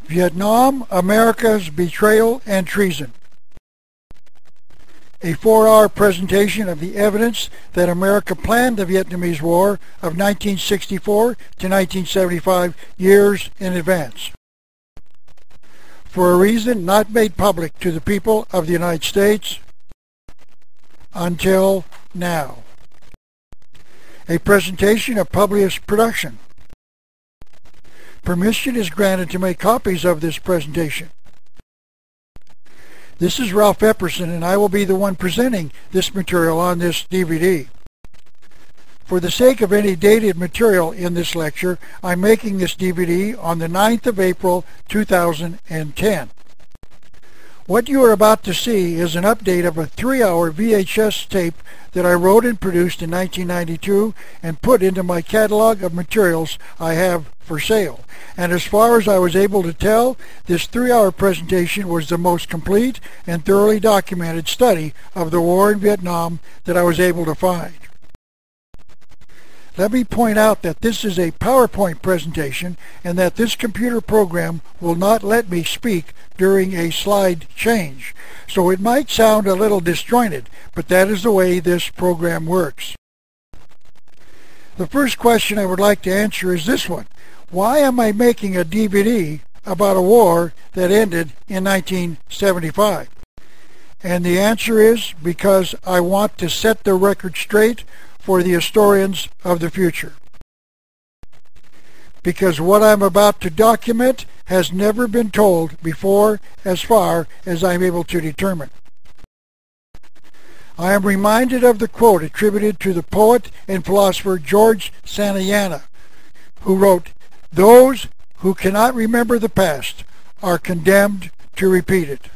Vietnam, America's Betrayal and Treason. A 4-hour presentation of the evidence that America planned the Vietnamese War of 1964 to 1975 years in advance, for a reason not made public to the people of the United States until now. A presentation of published production. Permission is granted to make copies of this presentation. This is Ralph Epperson, and I will be the one presenting this material on this DVD. For the sake of any dated material in this lecture, I'm making this DVD on the 9th of April 2010. What you are about to see is an update of a 3-hour VHS tape that I wrote and produced in 1992 and put into my catalog of materials I have for sale. And as far as I was able to tell, this 3-hour presentation was the most complete and thoroughly documented study of the war in Vietnam that I was able to find. Let me point out that this is a PowerPoint presentation and that this computer program will not let me speak during a slide change. So it might sound a little disjointed, but that is the way this program works. The first question I would like to answer is this one. Why am I making a DVD about a war that ended in 1975? And the answer is because I want to set the record straight for the historians of the future. Because what I'm about to document has never been told before, as far as I'm able to determine. I am reminded of the quote attributed to the poet and philosopher George Santayana, who wrote, "Those who cannot remember the past are condemned to repeat it."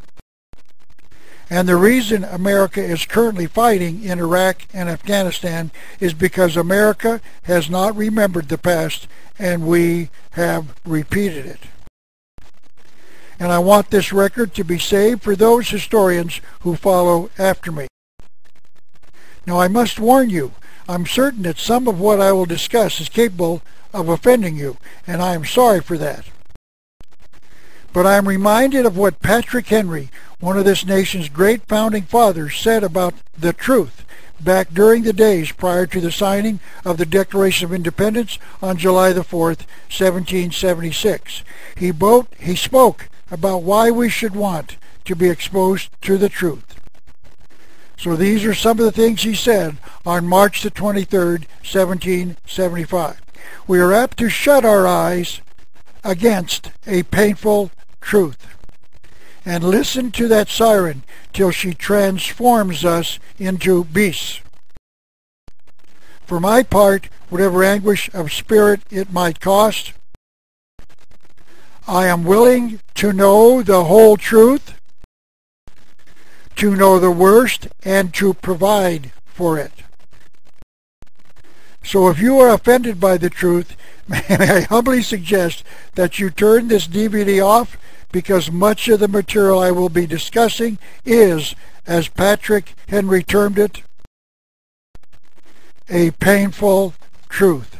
And the reason America is currently fighting in Iraq and Afghanistan is because America has not remembered the past and we have repeated it. And I want this record to be saved for those historians who follow after me. Now I must warn you, I'm certain that some of what I will discuss is capable of offending you, and I am sorry for that. But I am reminded of what Patrick Henry, one of this nation's great founding fathers, said about the truth back during the days prior to the signing of the Declaration of Independence on July the 4th, 1776. He spoke about why we should want to be exposed to the truth. So these are some of the things he said on March the 23rd, 1775. We are apt to shut our eyes against a painful truth and listen to that siren till she transforms us into beasts. For my part, whatever anguish of spirit it might cost, I am willing to know the whole truth, to know the worst, and to provide for it. So if you are offended by the truth, may I humbly suggest that you turn this DVD off, because much of the material I will be discussing is, as Patrick Henry termed it, a painful truth.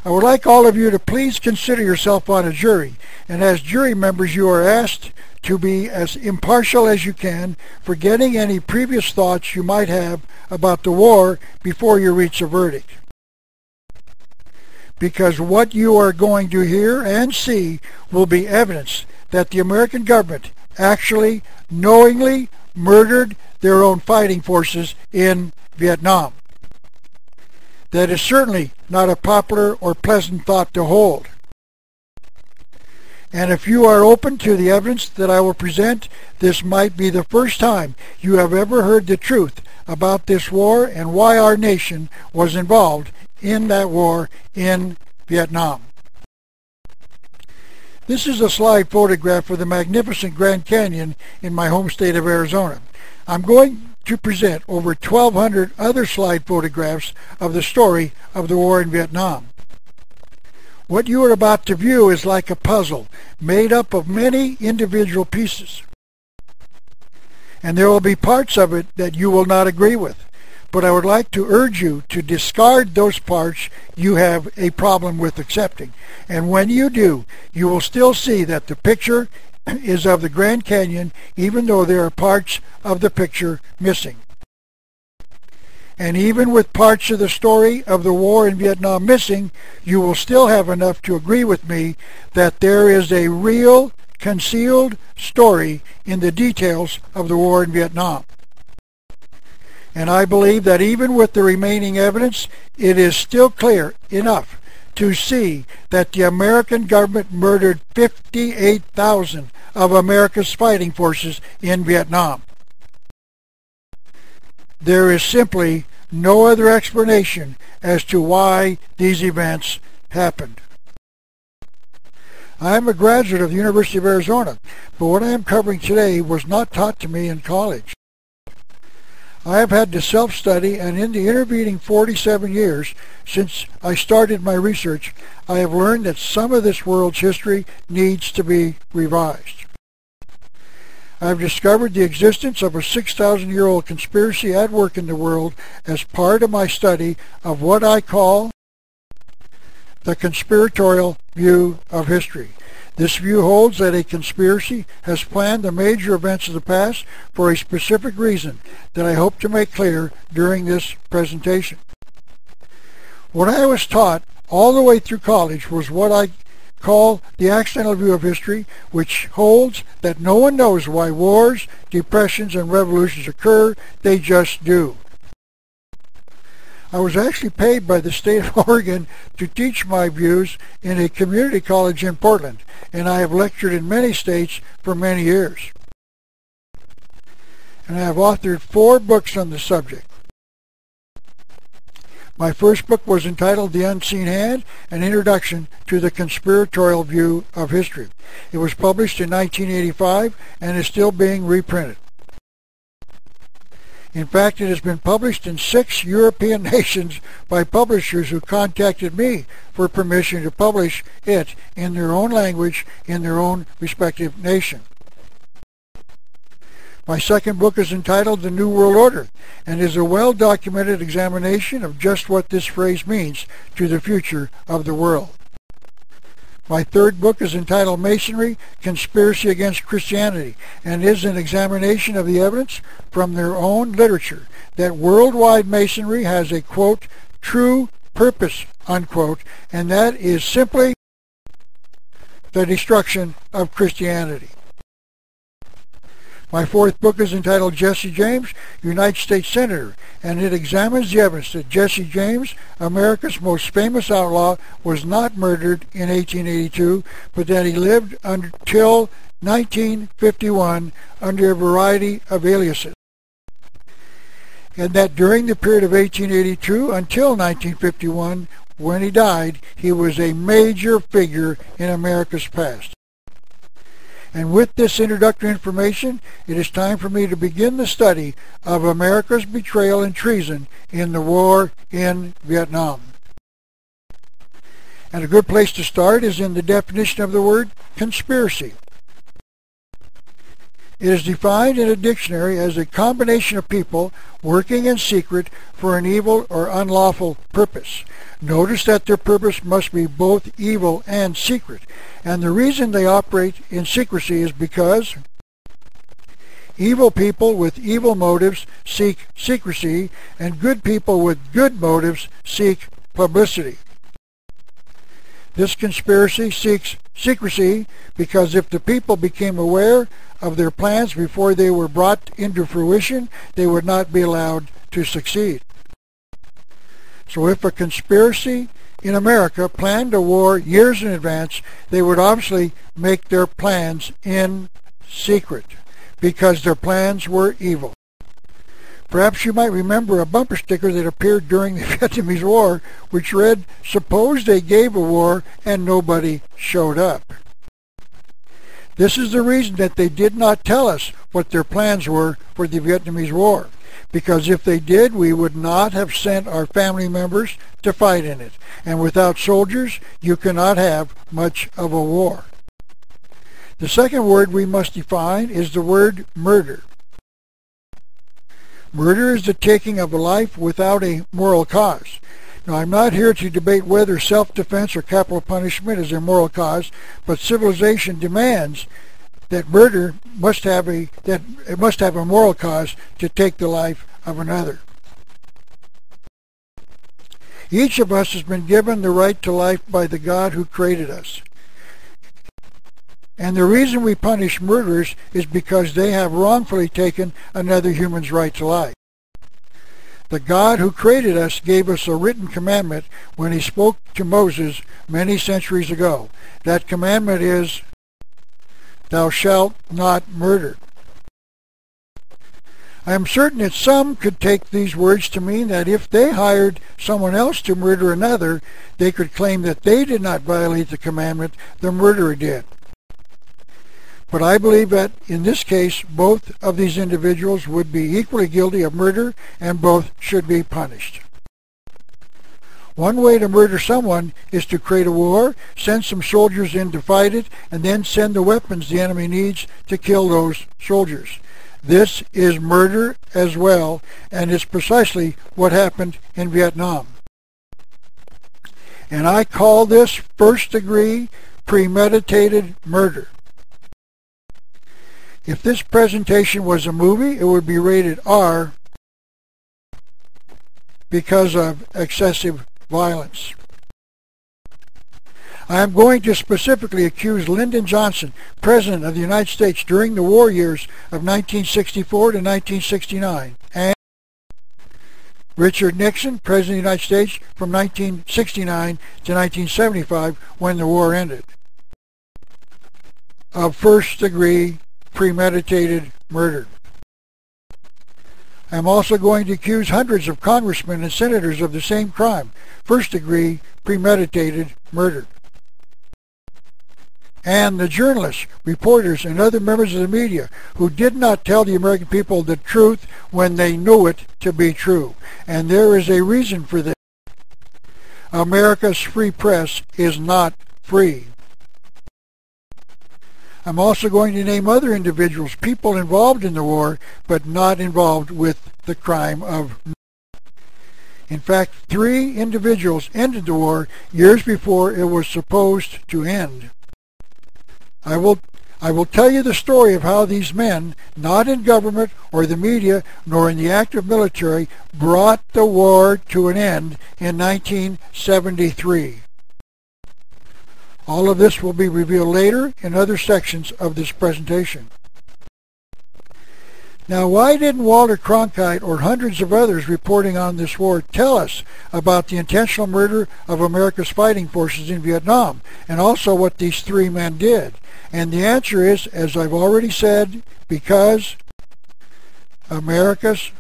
I would like all of you to please consider yourself on a jury, and as jury members you are asked to be as impartial as you can, forgetting any previous thoughts you might have about the war before you reach a verdict. Because what you are going to hear and see will be evidence that the American government actually knowingly murdered their own fighting forces in Vietnam. That is certainly not a popular or pleasant thought to hold. And if you are open to the evidence that I will present, this might be the first time you have ever heard the truth about this war and why our nation was involved in that war in Vietnam. This is a slide photograph of the magnificent Grand Canyon in my home state of Arizona. I'm going to present over 1,200 other slide photographs of the story of the war in Vietnam. What you are about to view is like a puzzle made up of many individual pieces. And there will be parts of it that you will not agree with. but I would like to urge you to discard those parts you have a problem with accepting. And when you do, you will still see that the picture is of the Grand Canyon, even though there are parts of the picture missing. And even with parts of the story of the war in Vietnam missing, you will still have enough to agree with me that there is a real concealed story in the details of the war in Vietnam. And I believe that even with the remaining evidence, it is still clear enough to see that the American government murdered 58,000 of America's fighting forces in Vietnam. There is simply no other explanation as to why these events happened. I am a graduate of the University of Arizona, but what I am covering today was not taught to me in college. I have had to self-study, and in the intervening 47 years since I started my research, I have learned that some of this world's history needs to be revised. I have discovered the existence of a 6,000-year-old conspiracy at work in the world as part of my study of what I call the conspiratorial view of history. This view holds that a conspiracy has planned the major events of the past for a specific reason that I hope to make clear during this presentation. What I was taught all the way through college was what I call the accidental view of history, which holds that no one knows why wars, depressions, and revolutions occur. They just do. I was actually paid by the state of Oregon to teach my views in a community college in Portland, and I have lectured in many states for many years. And I have authored 4 books on the subject. My first book was entitled The Unseen Hand, an Introduction to the Conspiratorial View of History. It was published in 1985 and is still being reprinted. In fact, it has been published in 6 European nations by publishers who contacted me for permission to publish it in their own language in their own respective nation. My second book is entitled The New World Order and is a well-documented examination of just what this phrase means to the future of the world. My third book is entitled Masonry, Conspiracy Against Christianity, and is an examination of the evidence from their own literature that worldwide Masonry has a, quote, true purpose, unquote, and that is simply the destruction of Christianity. My fourth book is entitled Jesse James, United States Senator, and it examines the evidence that Jesse James, America's most famous outlaw, was not murdered in 1882, but that he lived until 1951 under a variety of aliases, and that during the period of 1882 until 1951, when he died, he was a major figure in America's past. And with this introductory information, it is time for me to begin the study of America's betrayal and treason in the war in Vietnam. And a good place to start is in the definition of the word conspiracy. It is defined in a dictionary as a combination of people working in secret for an evil or unlawful purpose. Notice that their purpose must be both evil and secret. And the reason they operate in secrecy is because evil people with evil motives seek secrecy, and good people with good motives seek publicity. This conspiracy seeks secrecy because if the people became aware of their plans before they were brought into fruition, they would not be allowed to succeed. So if a conspiracy in America planned a war years in advance, they would obviously make their plans in secret because their plans were evil. Perhaps you might remember a bumper sticker that appeared during the Vietnamese War which read, "Suppose they gave a war and nobody showed up." This is the reason that they did not tell us what their plans were for the Vietnamese War, because if they did, we would not have sent our family members to fight in it. And without soldiers, you cannot have much of a war. The second word we must define is the word murder. Murder is the taking of a life without a moral cause. Now, I'm not here to debate whether self-defense or capital punishment is a moral cause, but civilization demands that murder must have a moral cause to take the life of another. Each of us has been given the right to life by the God who created us. And the reason we punish murderers is because they have wrongfully taken another human's right to life. The God who created us gave us a written commandment when he spoke to Moses many centuries ago. That commandment is, "Thou shalt not murder." I am certain that some could take these words to mean that if they hired someone else to murder another, they could claim that they did not violate the commandment, the murderer did. But I believe that in this case, both of these individuals would be equally guilty of murder, and both should be punished. One way to murder someone is to create a war, send some soldiers in to fight it, and then send the weapons the enemy needs to kill those soldiers. This is murder as well, and it's precisely what happened in Vietnam. And I call this first-degree premeditated murder. If this presentation was a movie, it would be rated R because of excessive violence. I am going to specifically accuse Lyndon Johnson, President of the United States during the war years of 1964 to 1969, and Richard Nixon, President of the United States from 1969 to 1975 when the war ended, of first-degree premeditated murder. I am also going to accuse hundreds of congressmen and senators of the same crime, first-degree premeditated murder. And the journalists, reporters, and other members of the media who did not tell the American people the truth when they knew it to be true. And there is a reason for this. America's free press is not free. I'm also going to name other individuals, people involved in the war, but not involved with the crime of murder. In fact, 3 individuals ended the war years before it was supposed to end. I will tell you the story of how these men, not in government or the media, nor in the active military, brought the war to an end in 1973. All of this will be revealed later in other sections of this presentation. Now, why didn't Walter Cronkite or hundreds of others reporting on this war tell us about the intentional murder of America's fighting forces in Vietnam, and also what these 3 men did? And the answer is, as I've already said, because America's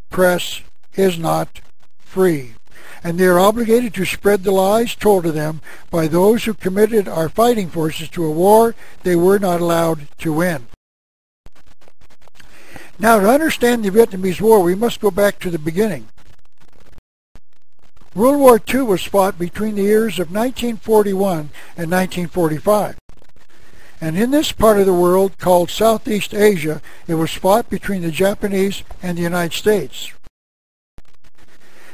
press is not free, and they are obligated to spread the lies told to them by those who committed our fighting forces to a war they were not allowed to win. Now, to understand the Vietnamese War, we must go back to the beginning. World War II was fought between the years of 1941 and 1945. And in this part of the world, called Southeast Asia, it was fought between the Japanese and the United States.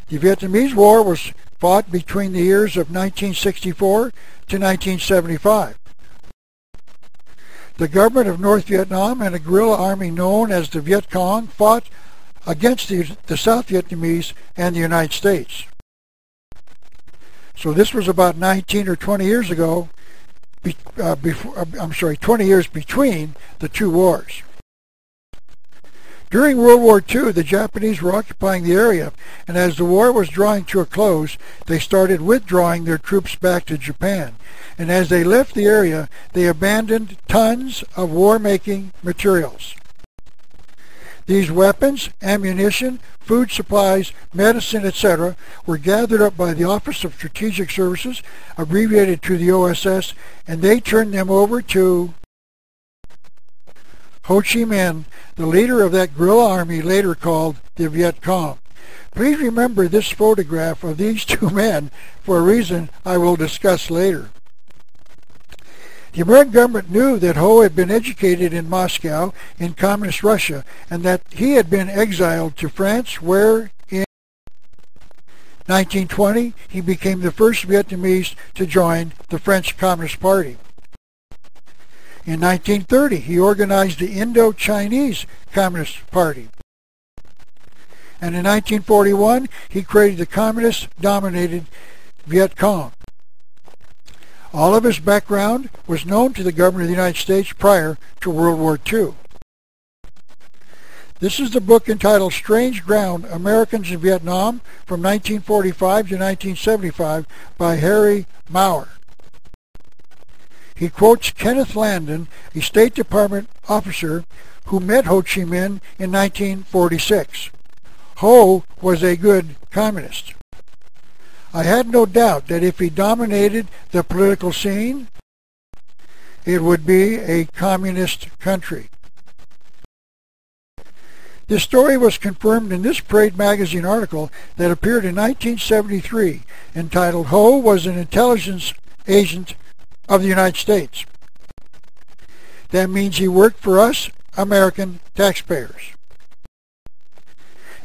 The Vietnamese War was fought between the years of 1964 to 1975. The government of North Vietnam and a guerrilla army known as the Viet Cong fought against the South Vietnamese and the United States. So this was about 19 or 20 years ago, 20 years between the 2 wars. During World War II, the Japanese were occupying the area, and as the war was drawing to a close, they started withdrawing their troops back to Japan. And as they left the area, they abandoned tons of war-making materials. These weapons, ammunition, food supplies, medicine, etc., were gathered up by the Office of Strategic Services, abbreviated to the OSS, and they turned them over to Ho Chi Minh, the leader of that guerrilla army later called the Viet Cong. Please remember this photograph of these 2 men for a reason I will discuss later. The American government knew that Ho had been educated in Moscow in Communist Russia and that he had been exiled to France, where in 1920 he became the first Vietnamese to join the French Communist Party. In 1930 he organized the Indo-Chinese Communist Party. And in 1941 he created the communist-dominated Viet Cong. All of his background was known to the government of the United States prior to World War II. This is the book entitled Strange Ground, Americans in Vietnam from 1945 to 1975 by Harry Maurer. He quotes Kenneth Landon, a State Department officer who met Ho Chi Minh in 1946. Ho was a good communist. I had no doubt that if he dominated the political scene, it would be a communist country. This story was confirmed in this Parade magazine article that appeared in 1973 entitled Ho was an intelligence agent of the United States. That means he worked for us, American taxpayers.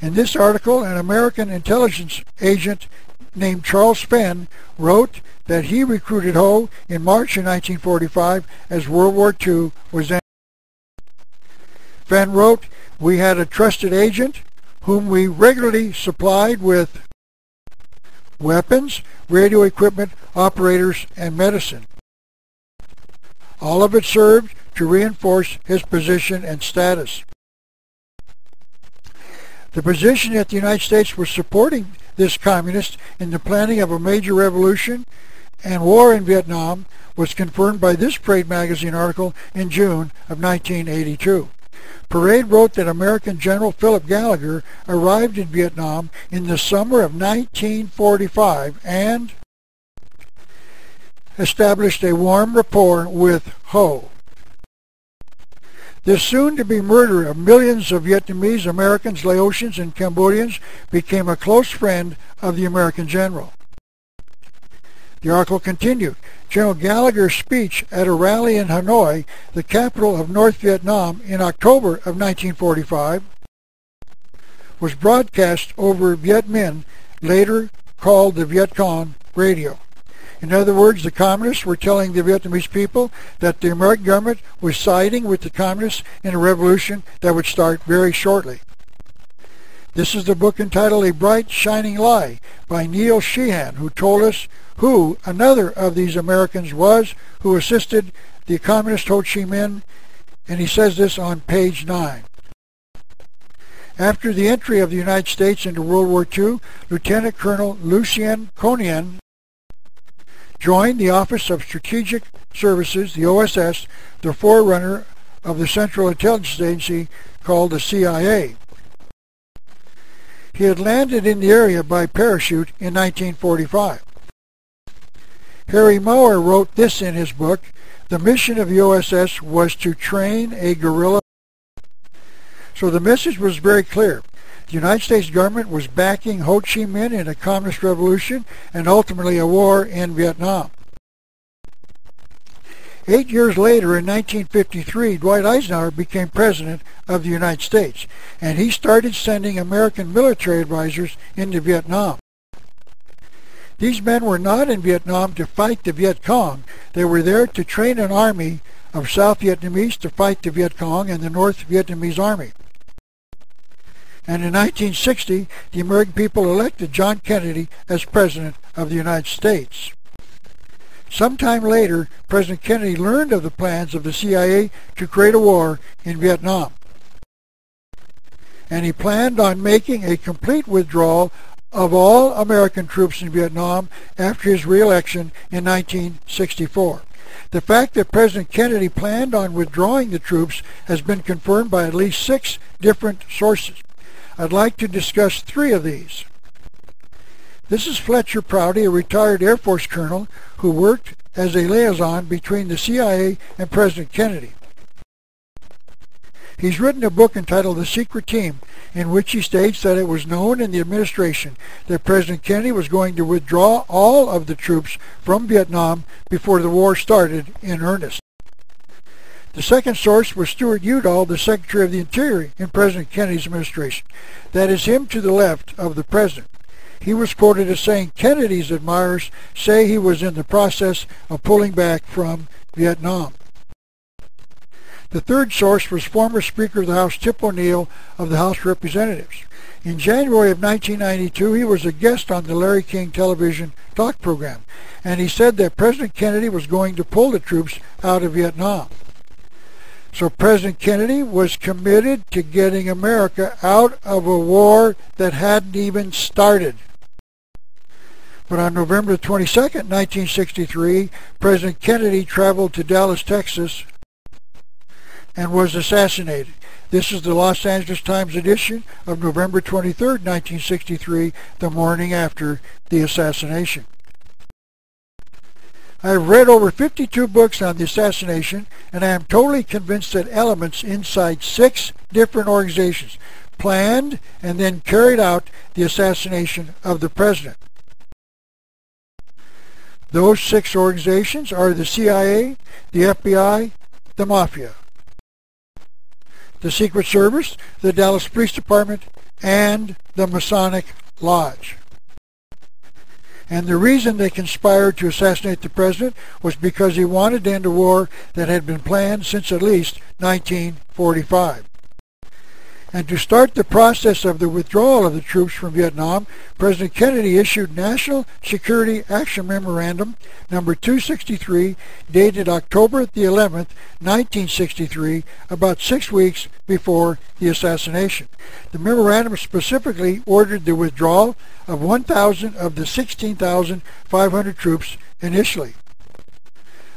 In this article, an American intelligence agent named Charles Fenn wrote that he recruited Ho in March of 1945 as World War II was ending. Fenn wrote, "We had a trusted agent whom we regularly supplied with weapons, radio equipment, operators, and medicine. All of it served to reinforce his position and status." The position that the United States was supporting this communist in the planning of a major revolution and war in Vietnam was confirmed by this Parade magazine article in June of 1982. Parade wrote that American General Philip Gallagher arrived in Vietnam in the summer of 1945 and established a warm rapport with Ho. This soon-to-be murderer of millions of Vietnamese, Americans, Laotians, and Cambodians became a close friend of the American general. The article continued, General Gallagher's speech at a rally in Hanoi, the capital of North Vietnam, in October of 1945, was broadcast over Viet Minh, later called the Viet Cong radio. In other words, the communists were telling the Vietnamese people that the American government was siding with the communists in a revolution that would start very shortly. This is the book entitled A Bright Shining Lie by Neil Sheehan, who told us who another of these Americans was who assisted the communist Ho Chi Minh, and he says this on page 9. After the entry of the United States into World War II, Lieutenant Colonel Lucien Conien joined the Office of Strategic Services, the OSS, the forerunner of the Central Intelligence Agency called the CIA. He had landed in the area by parachute in 1945. Harry Maurer wrote this in his book, The mission of the OSS was to train a guerrilla. So the message was very clear. The United States government was backing Ho Chi Minh in a communist revolution and ultimately a war in Vietnam. 8 years later, in 1953, Dwight Eisenhower became President of the United States, and he started sending American military advisors into Vietnam. These men were not in Vietnam to fight the Viet Cong. They were there to train an army of South Vietnamese to fight the Viet Cong and the North Vietnamese Army. And in 1960, the American people elected John Kennedy as President of the United States. Sometime later, President Kennedy learned of the plans of the CIA to create a war in Vietnam. And he planned on making a complete withdrawal of all American troops in Vietnam after his re-election in 1964. The fact that President Kennedy planned on withdrawing the troops has been confirmed by at least 6 different sources. I'd like to discuss 3 of these. This is Fletcher Prouty, a retired Air Force colonel who worked as a liaison between the CIA and President Kennedy. He's written a book entitled The Secret Team, in which he states that it was known in the administration that President Kennedy was going to withdraw all of the troops from Vietnam before the war started in earnest. The second source was Stuart Udall, the Secretary of the Interior in President Kennedy's administration. That is him to the left of the president. He was quoted as saying Kennedy's admirers say he was in the process of pulling back from Vietnam. The third source was former Speaker of the House Tip O'Neill of the House of Representatives. In January of 1992, he was a guest on the Larry King television talk program, and he said that President Kennedy was going to pull the troops out of Vietnam. So President Kennedy was committed to getting America out of a war that hadn't even started. But on November 22nd, 1963, President Kennedy traveled to Dallas, Texas, and was assassinated. This is the Los Angeles Times edition of November 23rd, 1963, the morning after the assassination. I have read over 52 books on the assassination, and I am totally convinced that elements inside 6 different organizations planned and then carried out the assassination of the president. Those 6 organizations are the CIA, the FBI, the Mafia, the Secret Service, the Dallas Police Department, and the Masonic Lodge. And the reason they conspired to assassinate the president was because he wanted to end a war that had been planned since at least 1945. And to start the process of the withdrawal of the troops from Vietnam, President Kennedy issued National Security Action Memorandum number 263, dated October the 11th, 1963, about 6 weeks before the assassination. The memorandum specifically ordered the withdrawal of 1,000 of the 16,500 troops initially.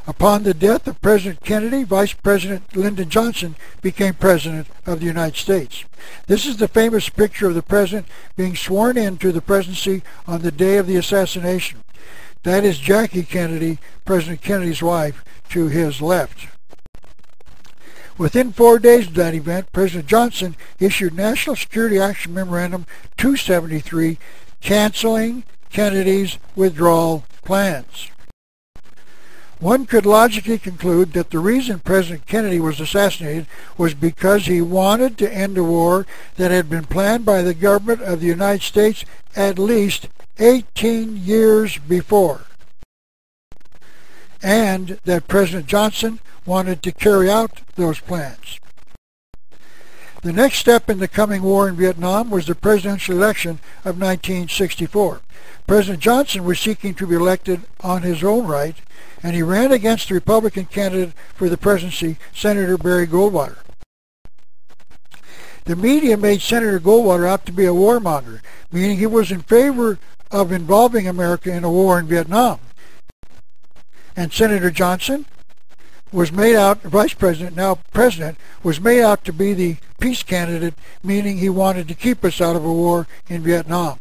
Upon the death of President Kennedy, Vice President Lyndon Johnson became President of the United States. This is the famous picture of the President being sworn into the presidency on the day of the assassination. That is Jackie Kennedy, President Kennedy's wife, to his left. Within 4 days of that event, President Johnson issued National Security Action Memorandum 273, canceling Kennedy's withdrawal plans. One could logically conclude that the reason President Kennedy was assassinated was because he wanted to end a war that had been planned by the government of the United States at least 18 years before, and that President Johnson wanted to carry out those plans. The next step in the coming war in Vietnam was the presidential election of 1964. President Johnson was seeking to be elected on his own right, and he ran against the Republican candidate for the presidency, Senator Barry Goldwater. The media made Senator Goldwater out to be a warmonger, meaning he was in favor of involving America in a war in Vietnam. And Senator Johnson was made out, Vice President, now President, was made out to be the peace candidate, meaning he wanted to keep us out of a war in Vietnam.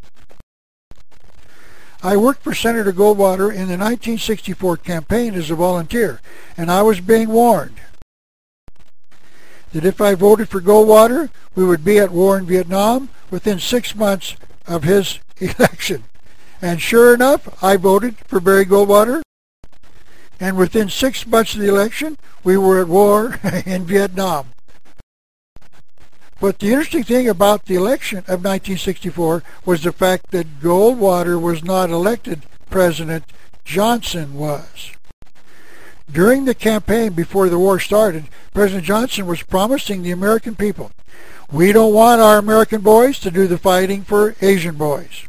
I worked for Senator Goldwater in the 1964 campaign as a volunteer, and I was being warned that if I voted for Goldwater, we would be at war in Vietnam within 6 months of his election. And sure enough, I voted for Barry Goldwater, and within 6 months of the election, we were at war in Vietnam. But the interesting thing about the election of 1964 was the fact that Goldwater was not elected president, Johnson was. During the campaign before the war started, President Johnson was promising the American people, we don't want our American boys to do the fighting for Asian boys.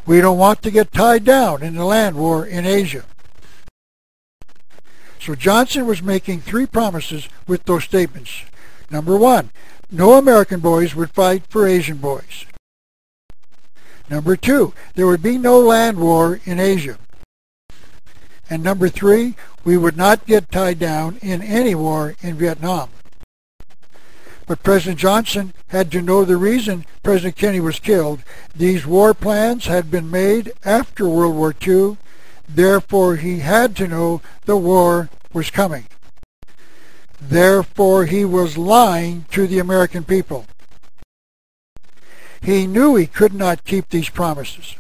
We don't want to get tied down in the land war in Asia. So Johnson was making 3 promises with those statements. Number 1, no American boys would fight for Asian boys. Number 2, there would be no land war in Asia. And number 3, we would not get tied down in any war in Vietnam. But President Johnson had to know the reason President Kennedy was killed. These war plans had been made after World War II. Therefore, he had to know the war was coming. Therefore, he was lying to the American people. He knew he could not keep these promises.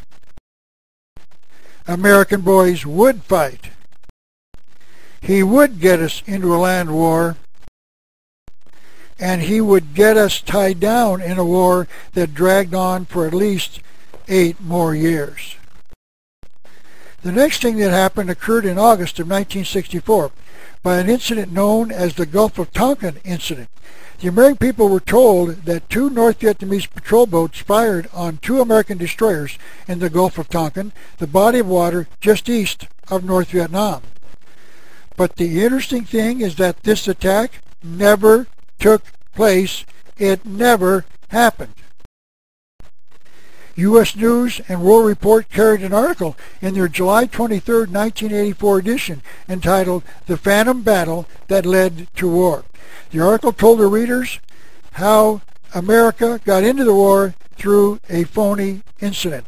American boys would fight. He would get us into a land war, and he would get us tied down in a war that dragged on for at least 8 more years. The next thing that happened occurred in August of 1964 by an incident known as the Gulf of Tonkin incident. The American people were told that 2 North Vietnamese patrol boats fired on 2 American destroyers in the Gulf of Tonkin, the body of water just east of North Vietnam. But the interesting thing is that this attack never took place. It never happened. U.S. News and World Report carried an article in their July 23, 1984 edition entitled "The Phantom Battle That Led to War." The article told the readers how America got into the war through a phony incident.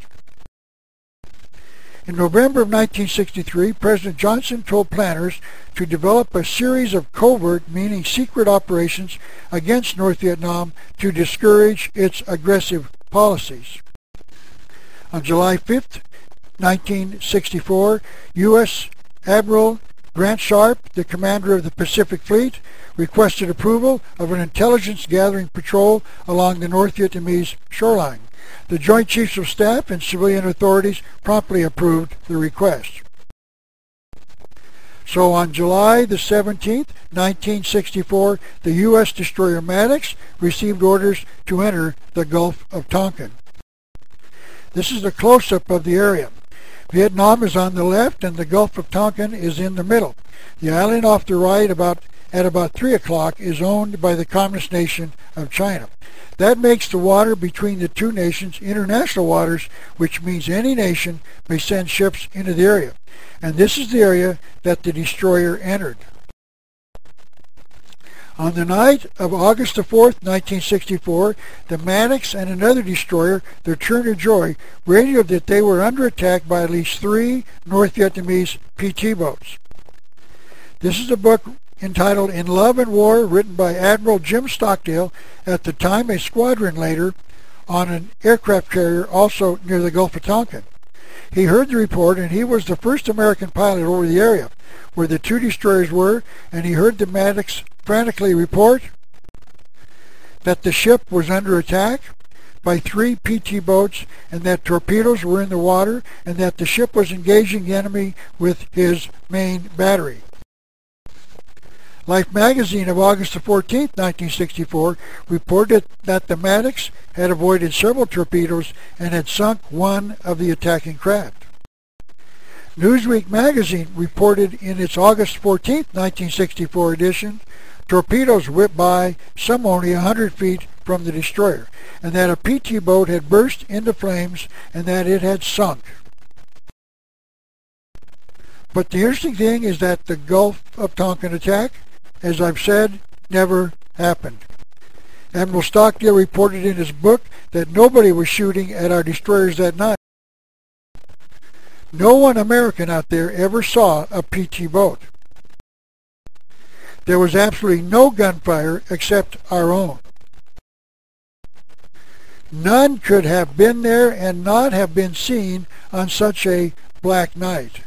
In November of 1963, President Johnson told planners to develop a series of covert, meaning secret operations against North Vietnam to discourage its aggressive policies. On July 5, 1964, U.S. Admiral Grant Sharp, the commander of the Pacific Fleet, requested approval of an intelligence-gathering patrol along the North Vietnamese shoreline. The Joint Chiefs of Staff and civilian authorities promptly approved the request. So on July the 17th, 1964, the U.S. destroyer Maddox received orders to enter the Gulf of Tonkin. This is a close-up of the area. Vietnam is on the left and the Gulf of Tonkin is in the middle. The island off the right at about 3 o'clock is owned by the Communist nation of China. That makes the water between the two nations international waters, which means any nation may send ships into the area. And this is the area that the destroyer entered. On the night of August the 4th, 1964, the Maddox and another destroyer, the Turner Joy, radioed that they were under attack by at least 3 North Vietnamese PT boats. This is a book entitled In Love and War, written by Admiral Jim Stockdale, at the time a squadron leader on an aircraft carrier also near the Gulf of Tonkin. He heard the report, and he was the first American pilot over the area where the 2 destroyers were, and he heard the Maddox frantically report that the ship was under attack by 3 PT boats and that torpedoes were in the water and that the ship was engaging the enemy with his main battery. Life magazine of August 14, 1964 reported that the Maddox had avoided several torpedoes and had sunk one of the attacking craft. Newsweek magazine reported in its August 14, 1964 edition, torpedoes whipped by, some only 100 feet from the destroyer, and that a PT boat had burst into flames and that it had sunk. But the interesting thing is that the Gulf of Tonkin attack, as I've said, never happened. Admiral Stockdale reported in his book that nobody was shooting at our destroyers that night. No one American out there ever saw a PT boat. There was absolutely no gunfire except our own. None could have been there and not have been seen on such a black night.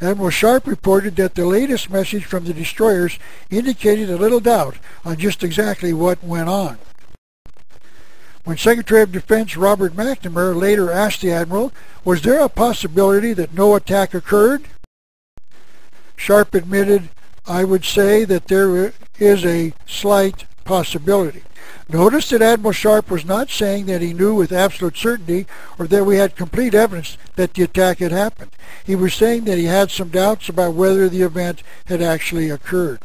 Admiral Sharp reported that the latest message from the destroyers indicated a little doubt on just exactly what went on. When Secretary of Defense Robert McNamara later asked the Admiral, was there a possibility that no attack occurred? Sharp admitted, I would say that there is a slight possibility. Notice that Admiral Sharp was not saying that he knew with absolute certainty or that we had complete evidence that the attack had happened. He was saying that he had some doubts about whether the event had actually occurred.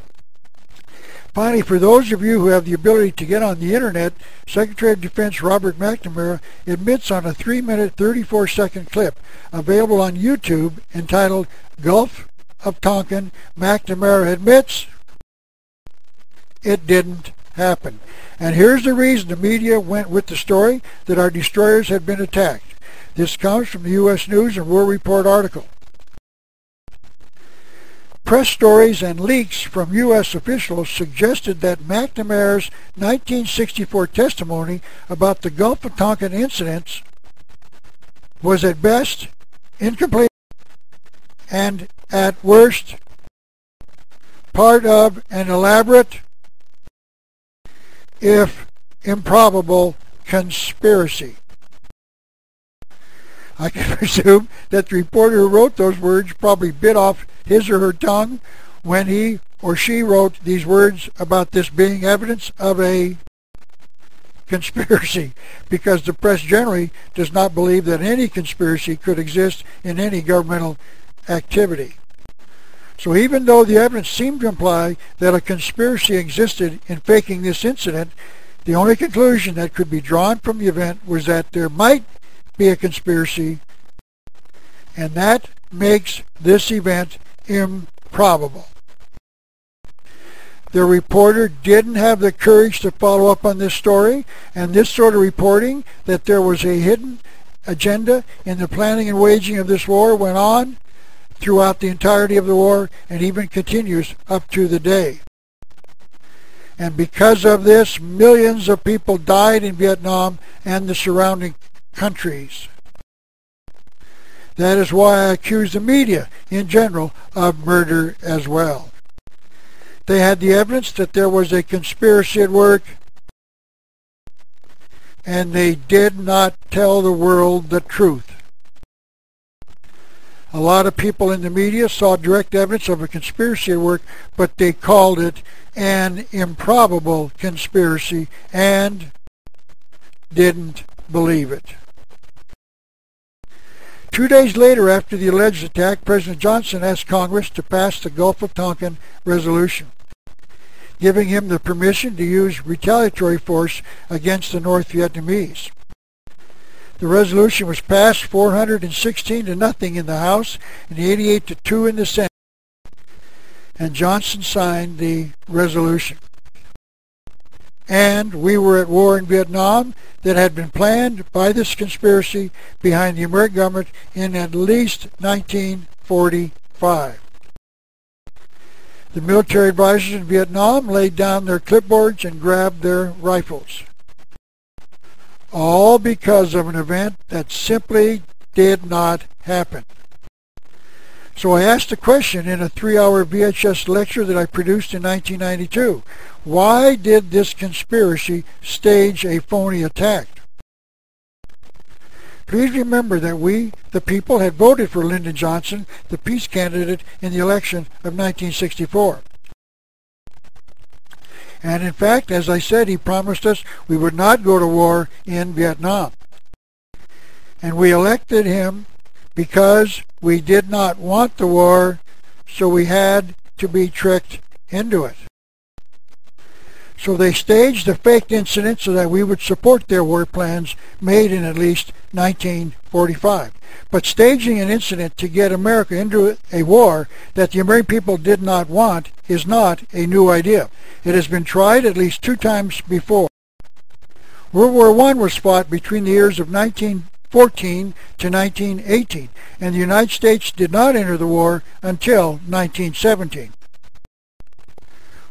Finally, for those of you who have the ability to get on the internet, Secretary of Defense Robert McNamara admits on a 3-minute, 34-second clip available on YouTube entitled Gulf of Tonkin, McNamara admits it didn't happen. And here's the reason the media went with the story that our destroyers had been attacked. This comes from the U.S. News and World Report article. Press stories and leaks from U.S. officials suggested that McNamara's 1964 testimony about the Gulf of Tonkin incidents was at best incomplete and at worst, part of an elaborate, if improbable, conspiracy. I can presume that the reporter who wrote those words probably bit off his or her tongue when he or she wrote these words about this being evidence of a conspiracy, because the press generally does not believe that any conspiracy could exist in any governmental activity. So even though the evidence seemed to imply that a conspiracy existed in faking this incident, the only conclusion that could be drawn from the event was that there might be a conspiracy, and that makes this event improbable. The reporter didn't have the courage to follow up on this story, and this sort of reporting that there was a hidden agenda in the planning and waging of this war went on throughout the entirety of the war and even continues up to the day. And because of this, millions of people died in Vietnam and the surrounding countries. That is why I accuse the media in general of murder as well. They had the evidence that there was a conspiracy at work, and they did not tell the world the truth. A lot of people in the media saw direct evidence of a conspiracy at work, but they called it an improbable conspiracy and didn't believe it. 2 days later, after the alleged attack, President Johnson asked Congress to pass the Gulf of Tonkin resolution, giving him the permission to use retaliatory force against the North Vietnamese. The resolution was passed 416 to nothing in the House and 88 to 2 in the Senate, and Johnson signed the resolution. And we were at war in Vietnam that had been planned by this conspiracy behind the American government in at least 1945. The military advisors in Vietnam laid down their clipboards and grabbed their rifles. All because of an event that simply did not happen. So I asked a question in a 3-hour VHS lecture that I produced in 1992. Why did this conspiracy stage a phony attack? Please remember that we, the people, had voted for Lyndon Johnson, the peace candidate, in the election of 1964. And in fact, as I said, he promised us we would not go to war in Vietnam. And we elected him because we did not want the war, so we had to be tricked into it. So they staged a faked incident so that we would support their war plans made in at least 1945. But staging an incident to get America into a war that the American people did not want is not a new idea. It has been tried at least 2 times before. World War I was fought between the years of 1914 to 1918, and the United States did not enter the war until 1917.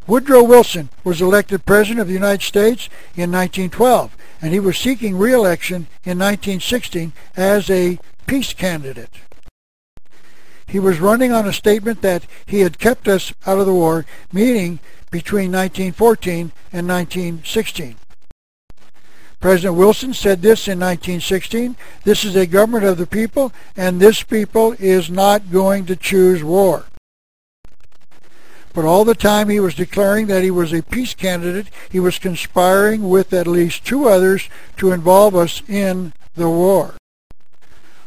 Woodrow Wilson was elected President of the United States in 1912, and he was seeking re-election in 1916 as a peace candidate. He was running on a statement that he had kept us out of the war, meaning between 1914 and 1916. President Wilson said this in 1916, "This is a government of the people, and this people is not going to choose war." But all the time he was declaring that he was a peace candidate, he was conspiring with at least 2 others to involve us in the war.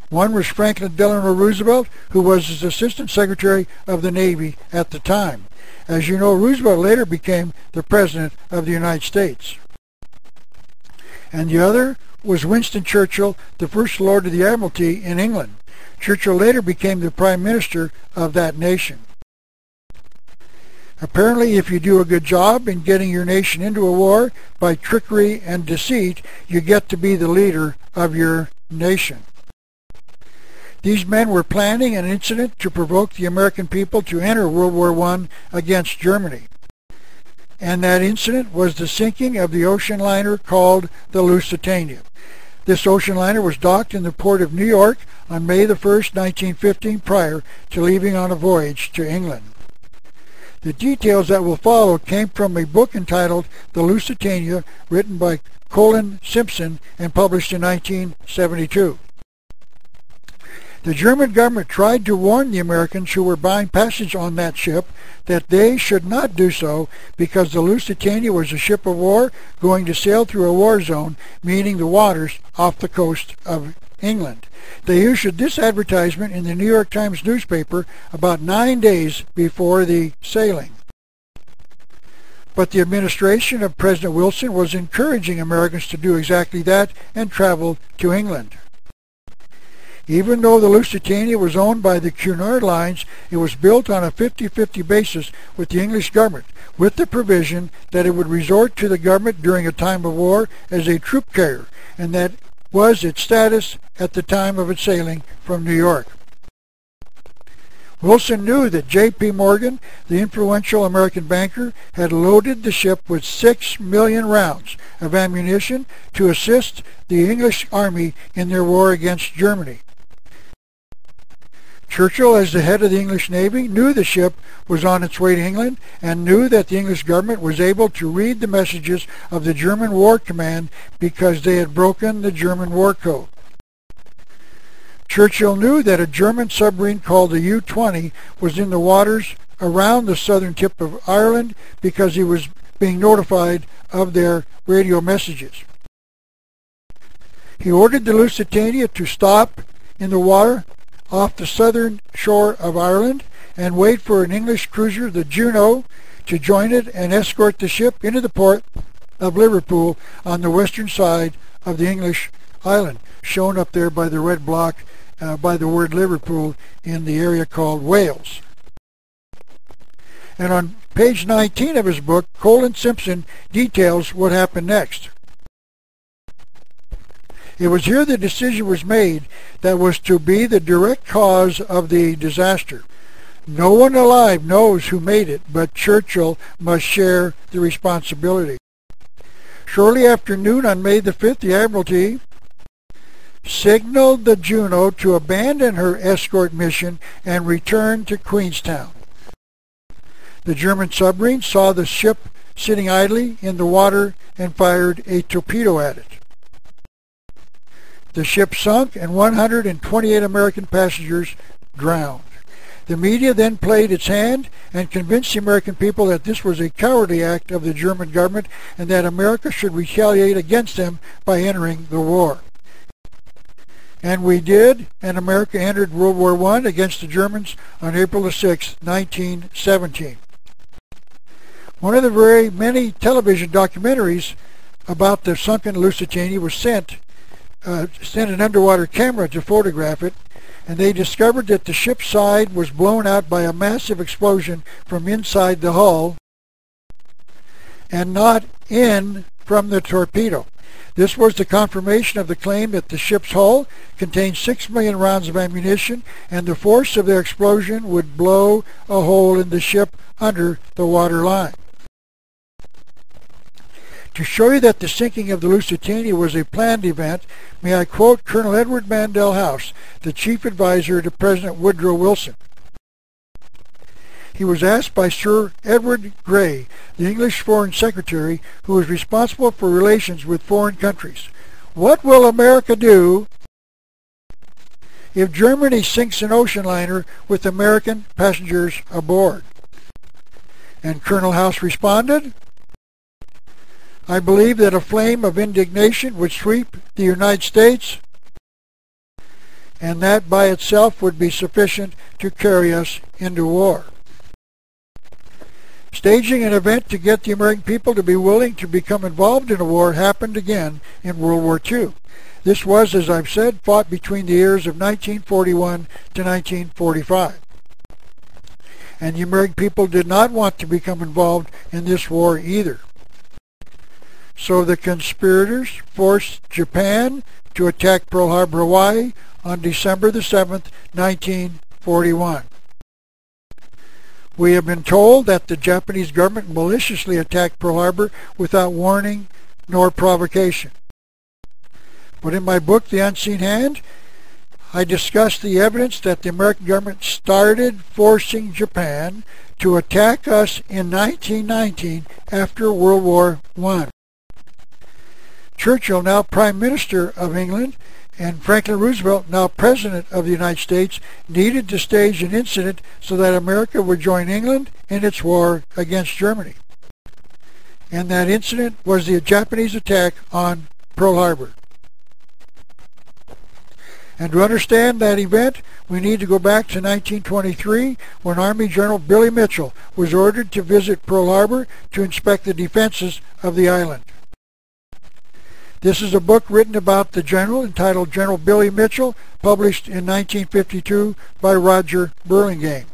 One was Franklin Delano Roosevelt, who was his Assistant Secretary of the Navy at the time. As you know, Roosevelt later became the President of the United States. And the other was Winston Churchill, the First Lord of the Admiralty in England. Churchill later became the Prime Minister of that nation. Apparently, if you do a good job in getting your nation into a war by trickery and deceit, you get to be the leader of your nation. These men were planning an incident to provoke the American people to enter World War I against Germany. And that incident was the sinking of the ocean liner called the Lusitania. This ocean liner was docked in the port of New York on May the 1st, 1915, prior to leaving on a voyage to England. The details that will follow came from a book entitled The Lusitania, written by Colin Simpson and published in 1972. The German government tried to warn the Americans who were buying passage on that ship that they should not do so because the Lusitania was a ship of war going to sail through a war zone, meaning the waters off the coast of England. They issued this advertisement in the New York Times newspaper about 9 days before the sailing. But the administration of President Wilson was encouraging Americans to do exactly that and travel to England. Even though the Lusitania was owned by the Cunard Lines, it was built on a 50-50 basis with the English government, with the provision that it would resort to the government during a time of war as a troop carrier, and that was its status at the time of its sailing from New York. Wilson knew that J.P. Morgan, the influential American banker, had loaded the ship with 6 million rounds of ammunition to assist the English army in their war against Germany. Churchill, as the head of the English Navy, knew the ship was on its way to England and knew that the English government was able to read the messages of the German War Command because they had broken the German War Code. Churchill knew that a German submarine called the U-20 was in the waters around the southern tip of Ireland because he was being notified of their radio messages. He ordered the Lusitania to stop in the water off the southern shore of Ireland and wait for an English cruiser, the Juno, to join it and escort the ship into the port of Liverpool on the western side of the English island, shown up there by the red block by the word Liverpool in the area called Wales. And on page 19 of his book, Colin Simpson details what happened next. It was here the decision was made that was to be the direct cause of the disaster. No one alive knows who made it, but Churchill must share the responsibility. Shortly after noon on May the 5th, the Admiralty signaled the Juno to abandon her escort mission and return to Queenstown. The German submarine saw the ship sitting idly in the water and fired a torpedo at it. The ship sunk and 128 American passengers drowned. The media then played its hand and convinced the American people that this was a cowardly act of the German government and that America should retaliate against them by entering the war. And we did, and America entered World War I against the Germans on April 6, 1917. One of the very many television documentaries about the sunken Lusitania was sent an underwater camera to photograph it, and they discovered that the ship's side was blown out by a massive explosion from inside the hull and not in from the torpedo. This was the confirmation of the claim that the ship's hull contained 6 million rounds of ammunition and the force of their explosion would blow a hole in the ship under the water line. To show you that the sinking of the Lusitania was a planned event, may I quote Colonel Edward Mandell House, the chief advisor to President Woodrow Wilson. He was asked by Sir Edward Grey, the English Foreign Secretary, who was responsible for relations with foreign countries, "What will America do if Germany sinks an ocean liner with American passengers aboard?" And Colonel House responded, "I believe that a flame of indignation would sweep the United States, and that by itself would be sufficient to carry us into war." Staging an event to get the American people to be willing to become involved in a war happened again in World War II. This was, as I've said, fought between the years of 1941 to 1945. And the American people did not want to become involved in this war either. So the conspirators forced Japan to attack Pearl Harbor, Hawaii on December the 7th, 1941. We have been told that the Japanese government maliciously attacked Pearl Harbor without warning nor provocation. But in my book, The Unseen Hand, I discussed the evidence that the American government started forcing Japan to attack us in 1919 after World War I. Churchill, now Prime Minister of England, and Franklin Roosevelt, now President of the United States, needed to stage an incident so that America would join England in its war against Germany. And that incident was the Japanese attack on Pearl Harbor. And to understand that event, we need to go back to 1923, when Army General Billy Mitchell was ordered to visit Pearl Harbor to inspect the defenses of the island. This is a book written about the general entitled General Billy Mitchell, published in 1952 by Roger Burlingame.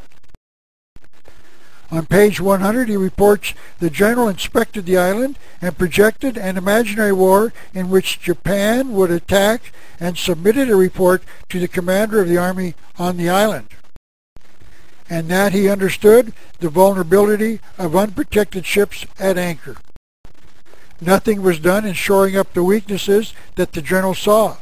On page 100, he reports the general inspected the island and projected an imaginary war in which Japan would attack, and submitted a report to the commander of the army on the island. And that he understood the vulnerability of unprotected ships at anchor. Nothing was done in shoring up the weaknesses that the general saw.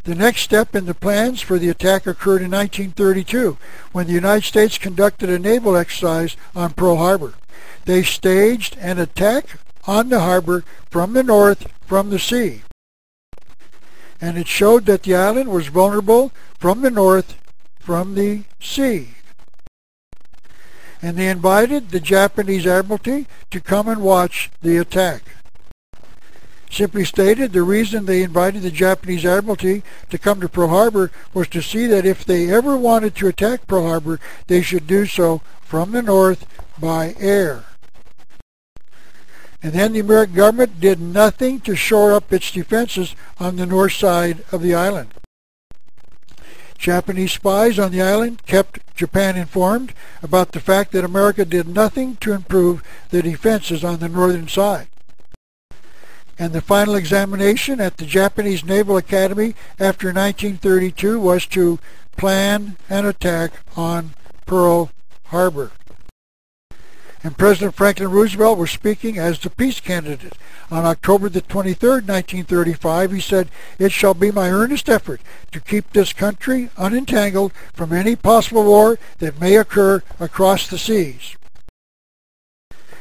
The next step in the plans for the attack occurred in 1932, when the United States conducted a naval exercise on Pearl Harbor. They staged an attack on the harbor from the north, from the sea. And it showed that the island was vulnerable from the north, from the sea. And they invited the Japanese Admiralty to come and watch the attack. Simply stated, the reason they invited the Japanese Admiralty to come to Pearl Harbor was to see that if they ever wanted to attack Pearl Harbor, they should do so from the north by air. And then the American government did nothing to shore up its defenses on the north side of the island. Japanese spies on the island kept Japan informed about the fact that America did nothing to improve the defenses on the northern side. And the final examination at the Japanese Naval Academy after 1932 was to plan an attack on Pearl Harbor. And President Franklin Roosevelt was speaking as the peace candidate. On October the 23rd, 1935, he said, "It shall be my earnest effort to keep this country unentangled from any possible war that may occur across the seas."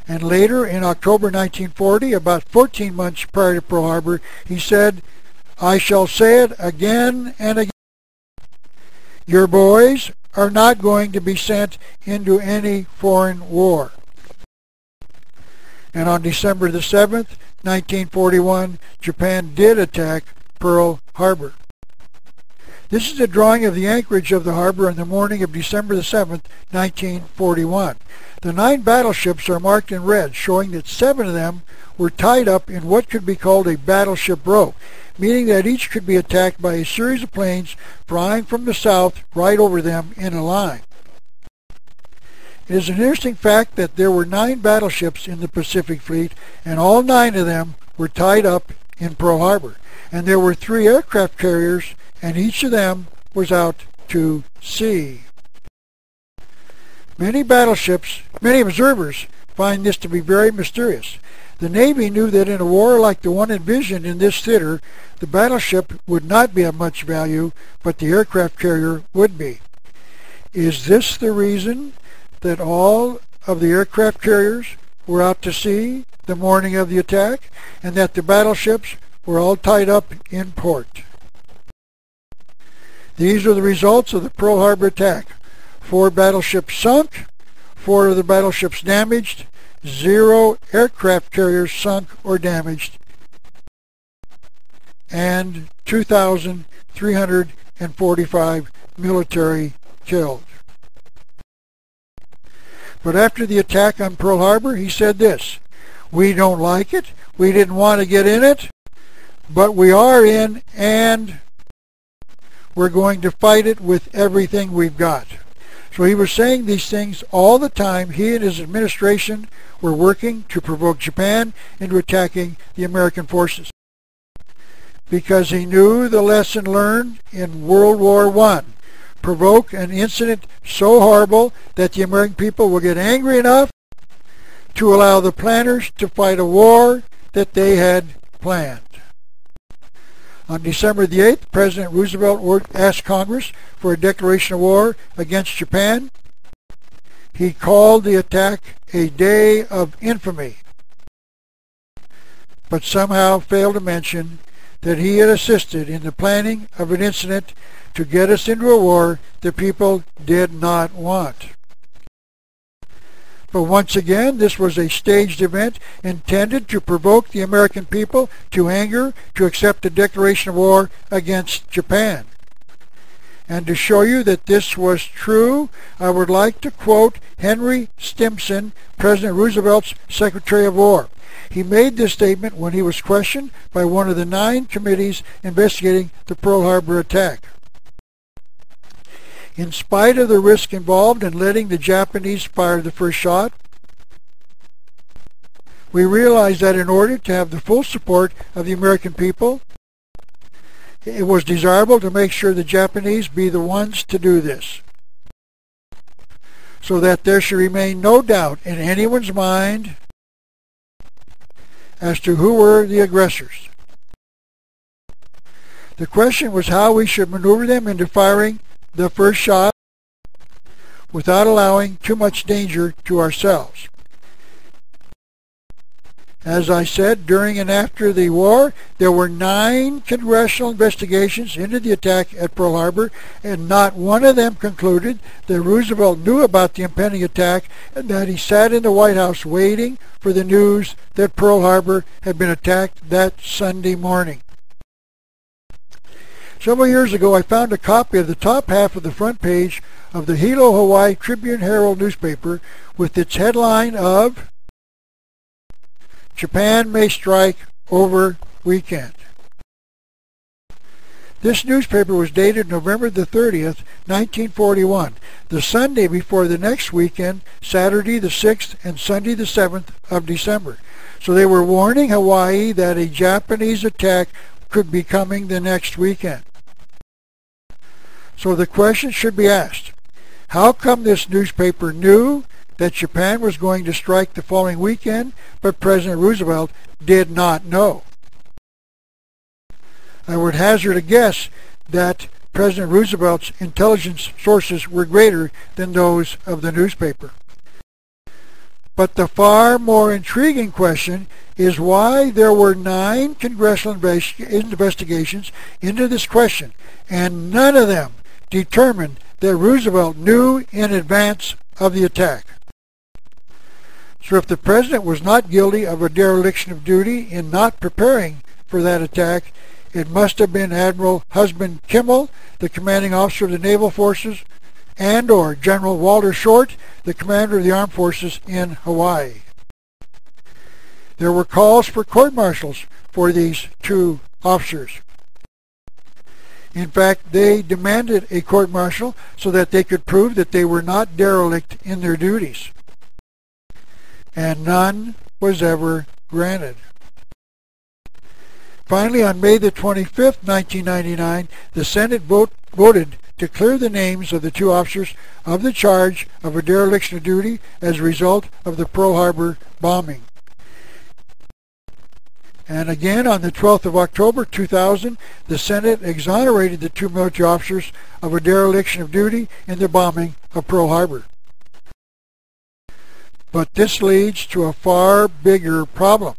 And later, in October 1940, about 14 months prior to Pearl Harbor, he said, "I shall say it again and again. Your boys are not going to be sent into any foreign war." And on December the 7th, 1941, Japan did attack Pearl Harbor. This is a drawing of the anchorage of the harbor on the morning of December the 7th, 1941. The 9 battleships are marked in red, showing that 7 of them were tied up in what could be called a battleship row, meaning that each could be attacked by a series of planes flying from the south right over them in a line. It is an interesting fact that there were 9 battleships in the Pacific Fleet, and all 9 of them were tied up in Pearl Harbor. And there were 3 aircraft carriers, and each of them was out to sea. Many observers find this to be very mysterious. The Navy knew that in a war like the one envisioned in this theater, the battleship would not be of much value, but the aircraft carrier would be. Is this the reason that all of the aircraft carriers were out to sea the morning of the attack, and that the battleships were all tied up in port? These are the results of the Pearl Harbor attack. 4 battleships sunk, 4 of the battleships damaged, 0 aircraft carriers sunk or damaged, and 2,345 military killed. But after the attack on Pearl Harbor, he said this: "We don't like it, we didn't want to get in it, but we are in, and we're going to fight it with everything we've got." So he was saying these things all the time. He and his administration were working to provoke Japan into attacking the American forces, because he knew the lesson learned in World War I. Provoke an incident so horrible that the American people will get angry enough to allow the planners to fight a war that they had planned. On December the 8th, President Roosevelt asked Congress for a declaration of war against Japan. He called the attack a day of infamy, but somehow failed to mention that he had assisted in the planning of an incident to get us into a war the people did not want. But once again, this was a staged event intended to provoke the American people to anger to accept a declaration of war against Japan. And to show you that this was true, I would like to quote Henry Stimson, President Roosevelt's Secretary of War. He made this statement when he was questioned by one of the 9 committees investigating the Pearl Harbor attack. In spite of the risk involved in letting the Japanese fire the first shot, we realized that in order to have the full support of the American people, it was desirable to make sure the Japanese be the ones to do this, so that there should remain no doubt in anyone's mind as to who were the aggressors. The question was how we should maneuver them into firing the first shot without allowing too much danger to ourselves. As I said, during and after the war, there were 9 congressional investigations into the attack at Pearl Harbor, and not one of them concluded that Roosevelt knew about the impending attack and that he sat in the White House waiting for the news that Pearl Harbor had been attacked that Sunday morning. Several years ago, I found a copy of the top half of the front page of the Hilo, Hawaii Tribune-Herald newspaper with its headline of Japan May Strike Over Weekend. This newspaper was dated November the 30th, 1941, the Sunday before the next weekend, Saturday the 6th and Sunday the 7th of December. So they were warning Hawaii that a Japanese attack could be coming the next weekend. So the question should be asked, how come this newspaper knew that Japan was going to strike the following weekend, but President Roosevelt did not know? I would hazard a guess that President Roosevelt's intelligence sources were greater than those of the newspaper. But the far more intriguing question is why there were 9 congressional investigations into this question, and none of them determined that Roosevelt knew in advance of the attack. So if the president was not guilty of a dereliction of duty in not preparing for that attack, it must have been Admiral Husband Kimmel, the commanding officer of the naval forces, and or General Walter Short, the commander of the armed forces in Hawaii. There were calls for court-martials for these 2 officers. In fact, they demanded a court-martial so that they could prove that they were not derelict in their duties. And none was ever granted. Finally, on May the 25th, 1999, the Senate voted to clear the names of the 2 officers of the charge of a dereliction of duty as a result of the Pearl Harbor bombing. And again, on the 12th of October 2000, the Senate exonerated the 2 military officers of a dereliction of duty in the bombing of Pearl Harbor. But this leads to a far bigger problem.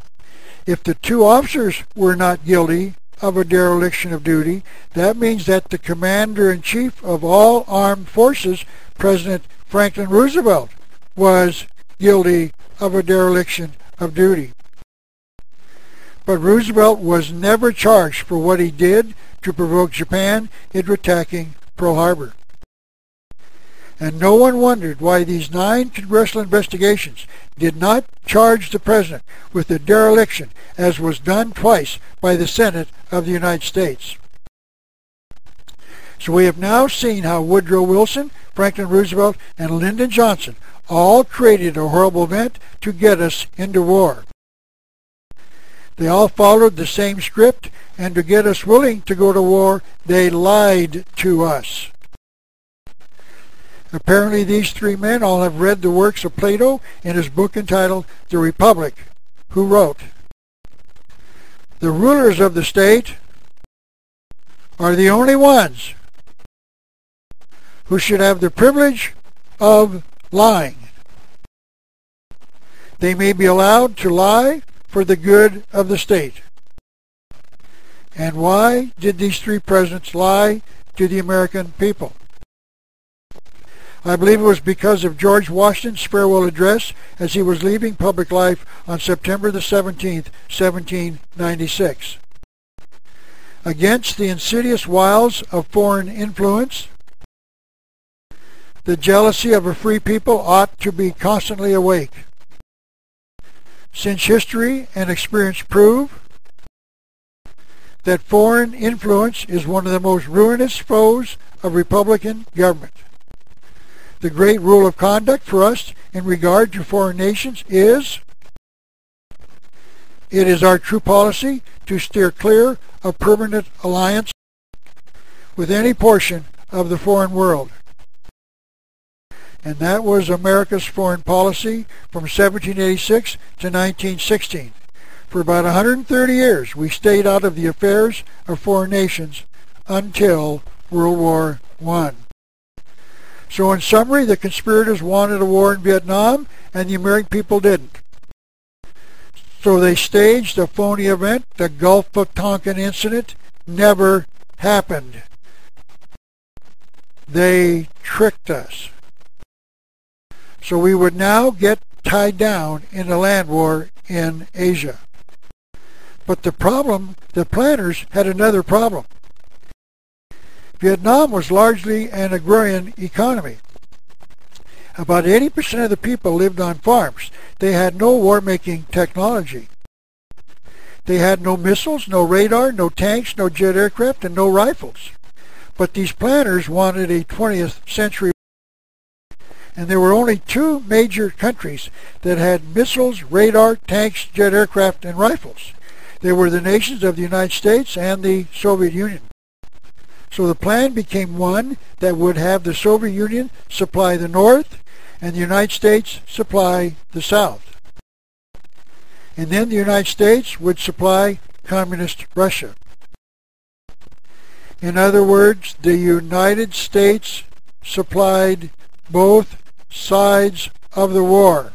If the 2 officers were not guilty of a dereliction of duty, that means that the Commander-in-Chief of all armed forces, President Franklin Roosevelt, was guilty of a dereliction of duty. But Roosevelt was never charged for what he did to provoke Japan into attacking Pearl Harbor. And no one wondered why these 9 congressional investigations did not charge the president with a dereliction, as was done twice by the Senate of the United States. So we have now seen how Woodrow Wilson, Franklin Roosevelt, and Lyndon Johnson all created a horrible event to get us into war. They all followed the same script, and to get us willing to go to war, they lied to us. Apparently these 3 men all have read the works of Plato in his book entitled The Republic, who wrote, "The rulers of the state are the only ones who should have the privilege of lying. They may be allowed to lie for the good of the state. And why did these three presidents lie to the American people? I believe it was because of George Washington's farewell address as he was leaving public life on September the 17th, 1796. Against the insidious wiles of foreign influence, the jealousy of a free people ought to be constantly awake. Since history and experience prove that foreign influence is one of the most ruinous foes of Republican government. The great rule of conduct for us in regard to foreign nations is, it is our true policy to steer clear of permanent alliance with any portion of the foreign world. And that was America's foreign policy from 1786 to 1916. For about 130 years, we stayed out of the affairs of foreign nations until World War I. So in summary, the conspirators wanted a war in Vietnam, and the American people didn't. So they staged a phony event. The Gulf of Tonkin incident never happened. They tricked us. So we would now get tied down in a land war in Asia. But the planners had another problem. Vietnam was largely an agrarian economy. About 80% of the people lived on farms. They had no war-making technology. They had no missiles, no radar, no tanks, no jet aircraft, and no rifles. But these planners wanted a 20th century. And there were only two major countries that had missiles, radar, tanks, jet aircraft, and rifles. They were the nations of the United States and the Soviet Union. So the plan became one that would have the Soviet Union supply the North and the United States supply the South. And then the United States would supply Communist Russia. In other words, the United States supplied both sides of the war.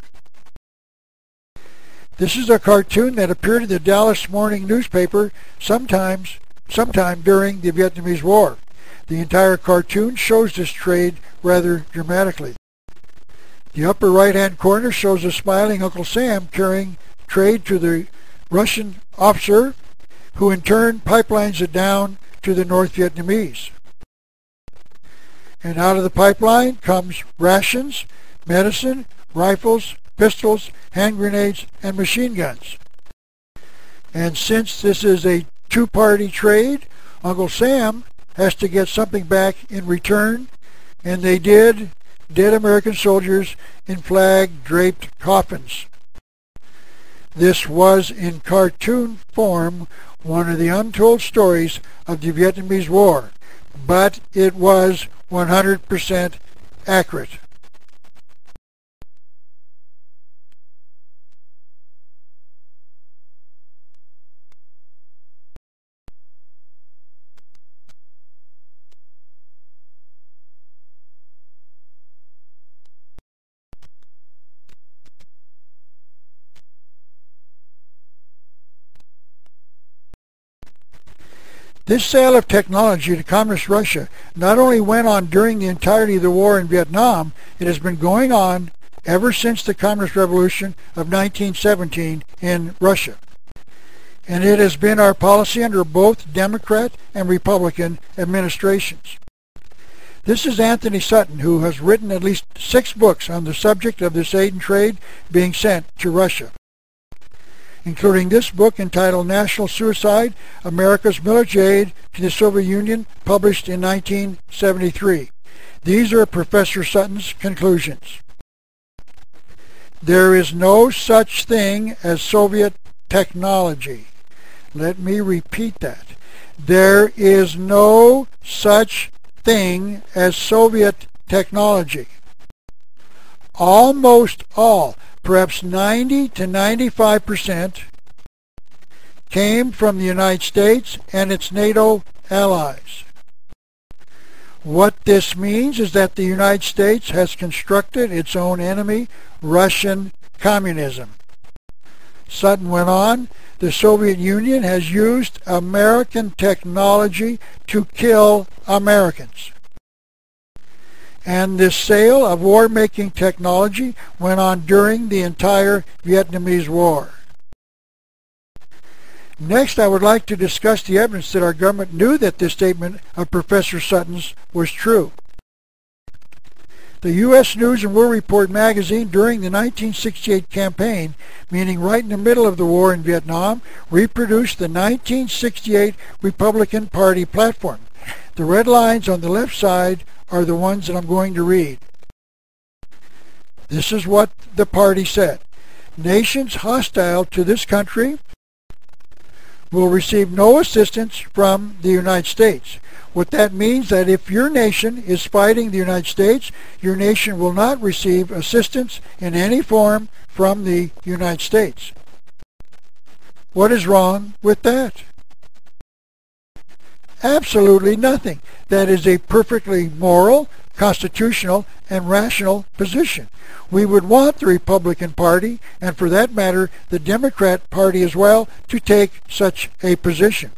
This is a cartoon that appeared in the Dallas Morning newspaper sometime during the Vietnamese War. The entire cartoon shows this trade rather dramatically. The upper right-hand corner shows a smiling Uncle Sam carrying trade to the Russian officer, who in turn pipelines it down to the North Vietnamese. And out of the pipeline comes rations, medicine, rifles, pistols, hand grenades, and machine guns. And since this is a two-party trade, Uncle Sam has to get something back in return, and they did, dead American soldiers in flag-draped coffins. This was, in cartoon form, one of the untold stories of the Vietnamese War, but it was 100% accurate. This sale of technology to Communist Russia not only went on during the entirety of the war in Vietnam, it has been going on ever since the Communist Revolution of 1917 in Russia. And it has been our policy under both Democrat and Republican administrations. This is Anthony Sutton, who has written at least 6 books on the subject of this aid and trade being sent to Russia, including this book entitled National Suicide, America's Military Aid to the Soviet Union, published in 1973. These are Professor Sutton's conclusions. There is no such thing as Soviet technology. Let me repeat that. There is no such thing as Soviet technology. Almost all, perhaps 90 to 95%, came from the United States and its NATO allies. What this means is that the United States has constructed its own enemy, Russian communism. Sutton went on, the Soviet Union has used American technology to kill Americans. And this sale of war-making technology went on during the entire Vietnamese War. Next, I would like to discuss the evidence that our government knew that this statement of Professor Sutton's was true. The U.S. News and World Report magazine during the 1968 campaign, meaning right in the middle of the war in Vietnam, reproduced the 1968 Republican Party platform. The red lines on the left side are the ones that I'm going to read. This is what the party said. Nations hostile to this country will receive no assistance from the United States. What that means that if your nation is fighting the United States, your nation will not receive assistance in any form from the United States. What is wrong with that? Absolutely nothing. That is a perfectly moral, constitutional, and rational position. We would want the Republican Party, and for that matter, the Democrat Party as well, to take such a position.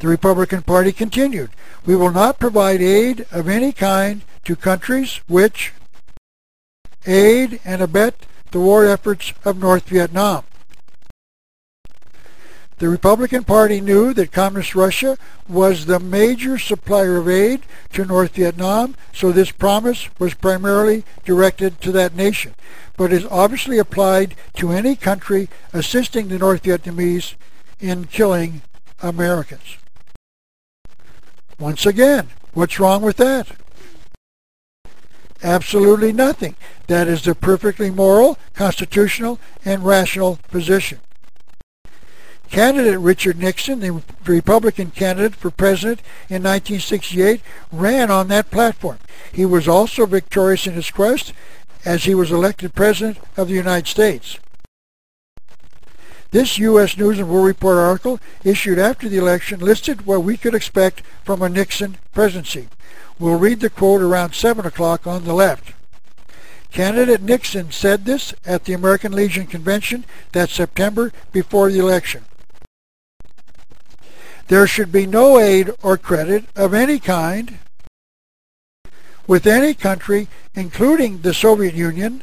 The Republican Party continued, we will not provide aid of any kind to countries which aid and abet the war efforts of North Vietnam. The Republican Party knew that Communist Russia was the major supplier of aid to North Vietnam, so this promise was primarily directed to that nation, but is obviously applied to any country assisting the North Vietnamese in killing Americans. Once again, what's wrong with that? Absolutely nothing. That is the perfectly moral, constitutional, and rational position. Candidate Richard Nixon, the Republican candidate for president in 1968, ran on that platform. He was also victorious in his quest as he was elected president of the United States. This U.S. News and World Report article, issued after the election, listed what we could expect from a Nixon presidency. We'll read the quote around 7 o'clock on the left. Candidate Nixon said this at the American Legion Convention that September before the election. There should be no aid or credit of any kind with any country, including the Soviet Union,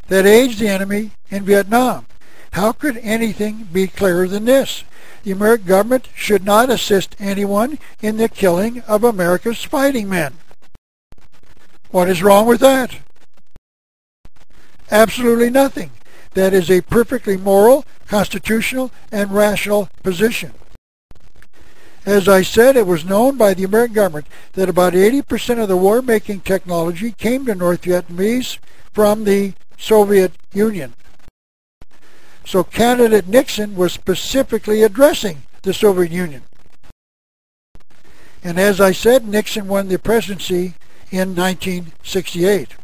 that aids the enemy in Vietnam. How could anything be clearer than this? The American government should not assist anyone in the killing of America's fighting men. What is wrong with that? Absolutely nothing. That is a perfectly moral, constitutional, and rational position. As I said, it was known by the American government that about 80% of the war-making technology came to North Vietnamese from the Soviet Union. So candidate Nixon was specifically addressing the Soviet Union. And as I said, Nixon won the presidency in 1968.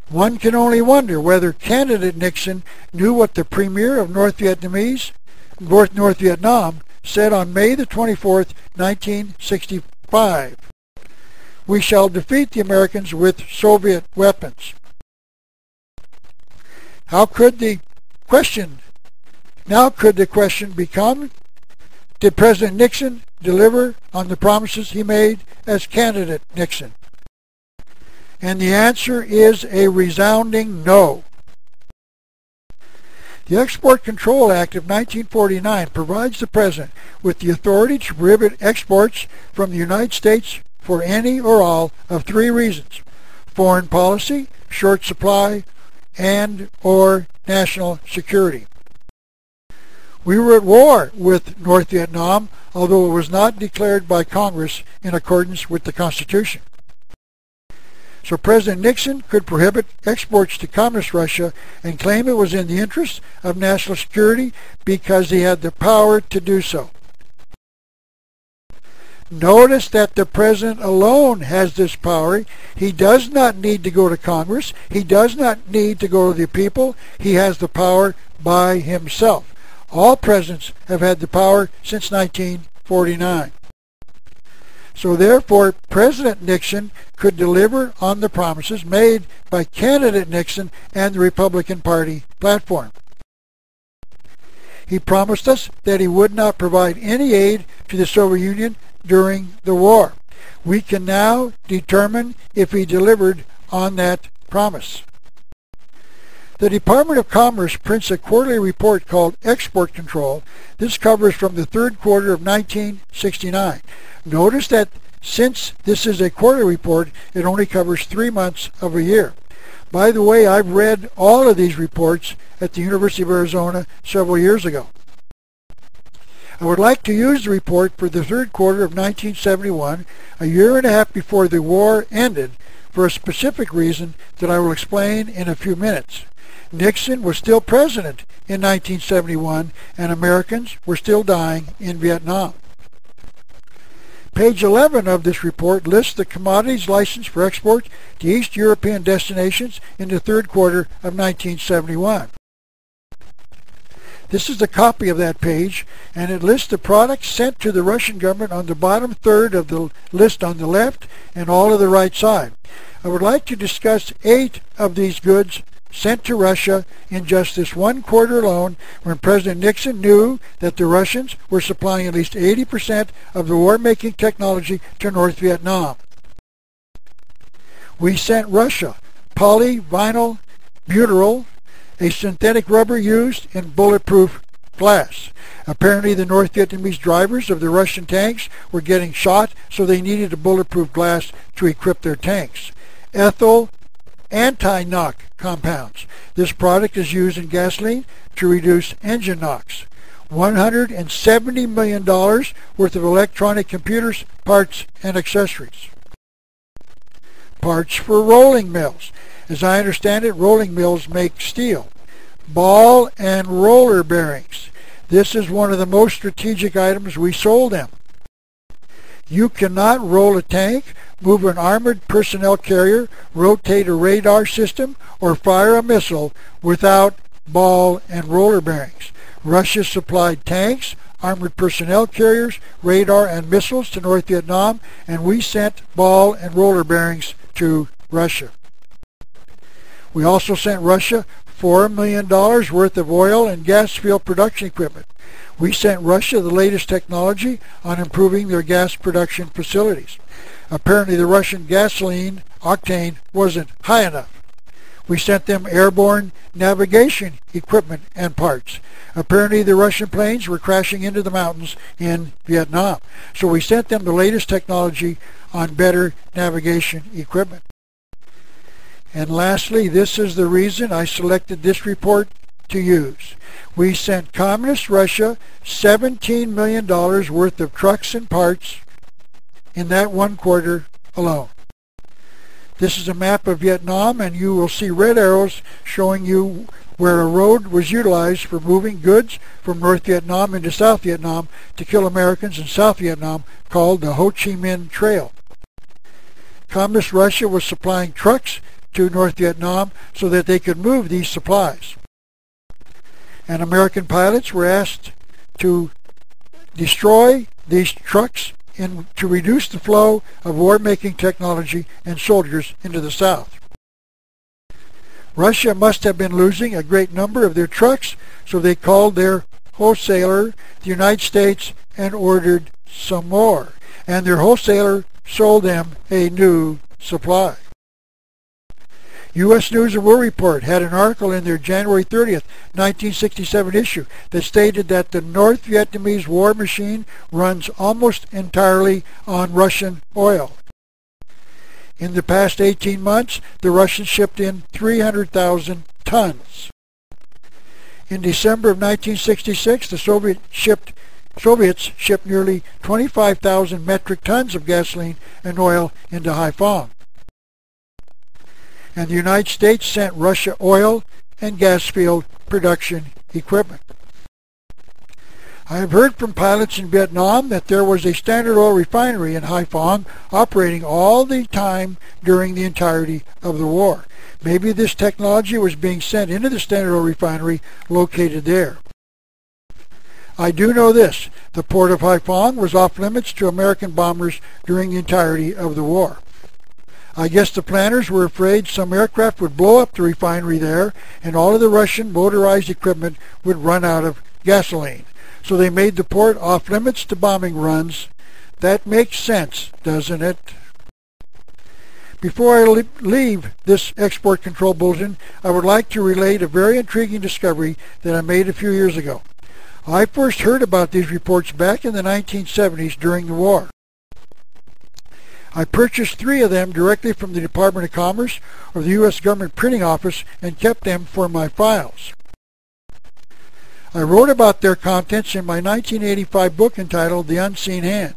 One can only wonder whether candidate Nixon knew what the premier of North Vietnam said on May the 24th, 1965. We shall defeat the Americans with Soviet weapons. Now could the question become, did President Nixon deliver on the promises he made as candidate Nixon? And the answer is a resounding no. The Export Control Act of 1949 provides the President with the authority to prohibit exports from the United States for any or all of three reasons: foreign policy, short supply, and or national security. We were at war with North Vietnam, although it was not declared by Congress in accordance with the Constitution. So President Nixon could prohibit exports to Communist Russia and claim it was in the interest of national security because he had the power to do so. Notice that the President alone has this power. He does not need to go to Congress. He does not need to go to the people. He has the power by himself. All presidents have had the power since 1949. So therefore, President Nixon could deliver on the promises made by candidate Nixon and the Republican Party platform. He promised us that he would not provide any aid to the Soviet Union during the war. We can now determine if he delivered on that promise. The Department of Commerce prints a quarterly report called Export Control. This covers from the third quarter of 1969. Notice that since this is a quarterly report, it only covers 3 months of a year. By the way, I've read all of these reports at the University of Arizona several years ago. I would like to use the report for the third quarter of 1971, a year and a half before the war ended, for a specific reason that I will explain in a few minutes. Nixon was still president in 1971, and Americans were still dying in Vietnam. Page 11 of this report lists the commodities licensed for export to East European destinations in the third quarter of 1971. This is a copy of that page, and it lists the products sent to the Russian government on the bottom third of the list on the left and all of the right side. I would like to discuss 8 of these goods sent to Russia in just this one quarter alone, when President Nixon knew that the Russians were supplying at least 80% of the war-making technology to North Vietnam. We sent Russia polyvinyl butyrol, a synthetic rubber used in bulletproof glass. Apparently the North Vietnamese drivers of the Russian tanks were getting shot, so they needed a bulletproof glass to equip their tanks. Ethyl anti-knock compounds. This product is used in gasoline to reduce engine knocks. $170 million worth of electronic computers, parts, and accessories. Parts for rolling mills. As I understand it, rolling mills make steel. Ball and roller bearings. This is one of the most strategic items we sold them. You cannot roll a tank, move an armored personnel carrier, rotate a radar system, or fire a missile without ball and roller bearings. Russia supplied tanks, armored personnel carriers, radar, and missiles to North Vietnam, and we sent ball and roller bearings to Russia. We also sent Russia $4 million worth of oil and gas field production equipment. We sent Russia the latest technology on improving their gas production facilities. Apparently the Russian gasoline octane wasn't high enough. We sent them airborne navigation equipment and parts. Apparently the Russian planes were crashing into the mountains in Vietnam. So we sent them the latest technology on better navigation equipment. And lastly, this is the reason I selected this report to use. We sent Communist Russia $17 million worth of trucks and parts in that one quarter alone. This is a map of Vietnam, and you will see red arrows showing you where a road was utilized for moving goods from North Vietnam into South Vietnam to kill Americans in South Vietnam, called the Ho Chi Minh Trail. Communist Russia was supplying trucks to North Vietnam so that they could move these supplies. And American pilots were asked to destroy these trucks to reduce the flow of war-making technology and soldiers into the South. Russia must have been losing a great number of their trucks, so they called their wholesaler, the United States, and ordered some more. And their wholesaler sold them a new supply. U.S. News and World Report had an article in their January 30th, 1967 issue that stated that the North Vietnamese war machine runs almost entirely on Russian oil. In the past 18 months, the Russians shipped in 300,000 tons. In December of 1966, the Soviets shipped nearly 25,000 metric tons of gasoline and oil into Haiphong. And the United States sent Russia oil and gas field production equipment. I have heard from pilots in Vietnam that there was a Standard Oil refinery in Haiphong operating all the time during the entirety of the war. Maybe this technology was being sent into the Standard Oil refinery located there. I do know this: the port of Haiphong was off limits to American bombers during the entirety of the war. I guess the planners were afraid some aircraft would blow up the refinery there and all of the Russian motorized equipment would run out of gasoline. So they made the port off limits to bombing runs. That makes sense, doesn't it? Before I leave this export control bulletin, I would like to relate a very intriguing discovery that I made a few years ago. I first heard about these reports back in the 1970s during the war. I purchased 3 of them directly from the Department of Commerce or the U.S. Government Printing Office and kept them for my files. I wrote about their contents in my 1985 book entitled The Unseen Hand.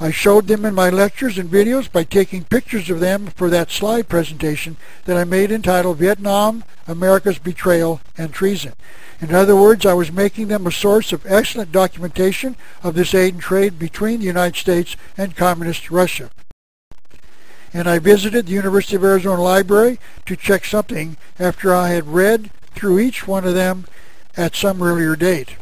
I showed them in my lectures and videos by taking pictures of them for that slide presentation that I made entitled Vietnam, America's Betrayal and Treason. In other words, I was making them a source of excellent documentation of this aid and trade between the United States and Communist Russia. And I visited the University of Arizona Library to check something after I had read through each one of them at some earlier date.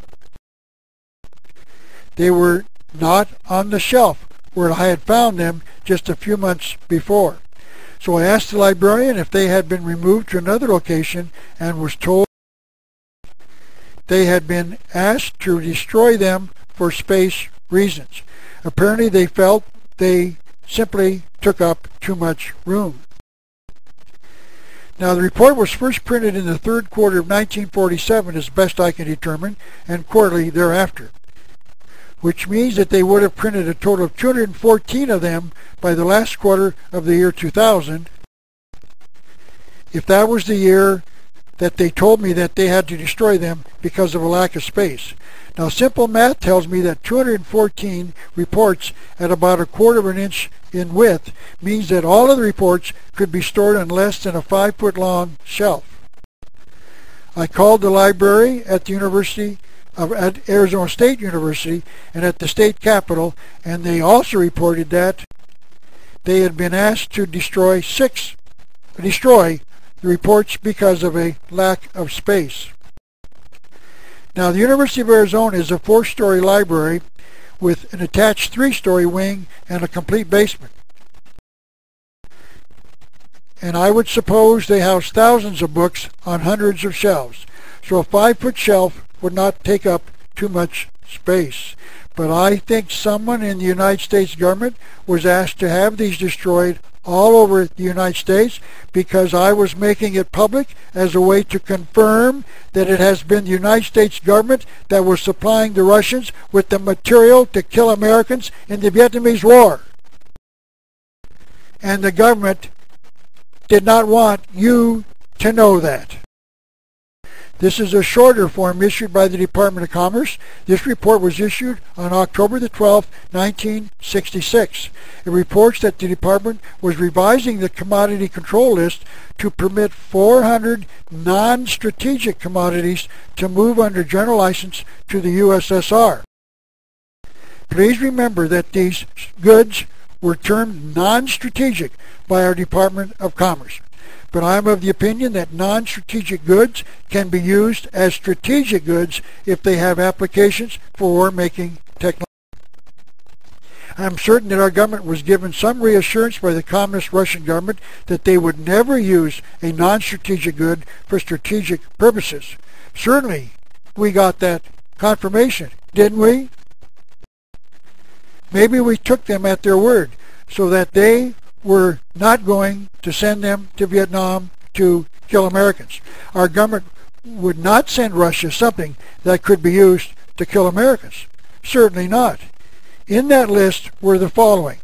They were not on the shelf where I had found them just a few months before. So I asked the librarian if they had been removed to another location and was told they had been asked to destroy them for space reasons. Apparently they felt they simply took up too much room. Now the report was first printed in the 3rd quarter of 1947 as best I can determine, and quarterly thereafter, which means that they would have printed a total of 214 of them by the last quarter of the year 2000, if that was the year that they told me that they had to destroy them because of a lack of space. Now simple math tells me that 214 reports at about 1/4 of an inch in width means that all of the reports could be stored on less than a 5-foot long shelf. I called the library at the at Arizona State University and at the state capitol, and they also reported that they had been asked to destroy the reports because of a lack of space. Now the University of Arizona is a 4-story library with an attached 3-story wing and a complete basement. And I would suppose they house thousands of books on hundreds of shelves. So a 5-foot shelf would not take up too much space. But I think someone in the United States government was asked to have these destroyed all over the United States because I was making it public as a way to confirm that it has been the United States government that was supplying the Russians with the material to kill Americans in the Vietnamese War. And the government did not want you to know that. This is a shorter form issued by the Department of Commerce. This report was issued on October the 12th, 1966. It reports that the department was revising the commodity control list to permit 400 non-strategic commodities to move under general license to the USSR. Please remember that these goods were termed non-strategic by our Department of Commerce. But I'm of the opinion that non-strategic goods can be used as strategic goods if they have applications for war-making technology. I'm certain that our government was given some reassurance by the Communist Russian government that they would never use a non-strategic good for strategic purposes. Certainly, we got that confirmation, didn't we? Maybe we took them at their word so that they were not going to send them to Vietnam to kill Americans. Our government would not send Russia something that could be used to kill Americans. Certainly not. In that list were the following: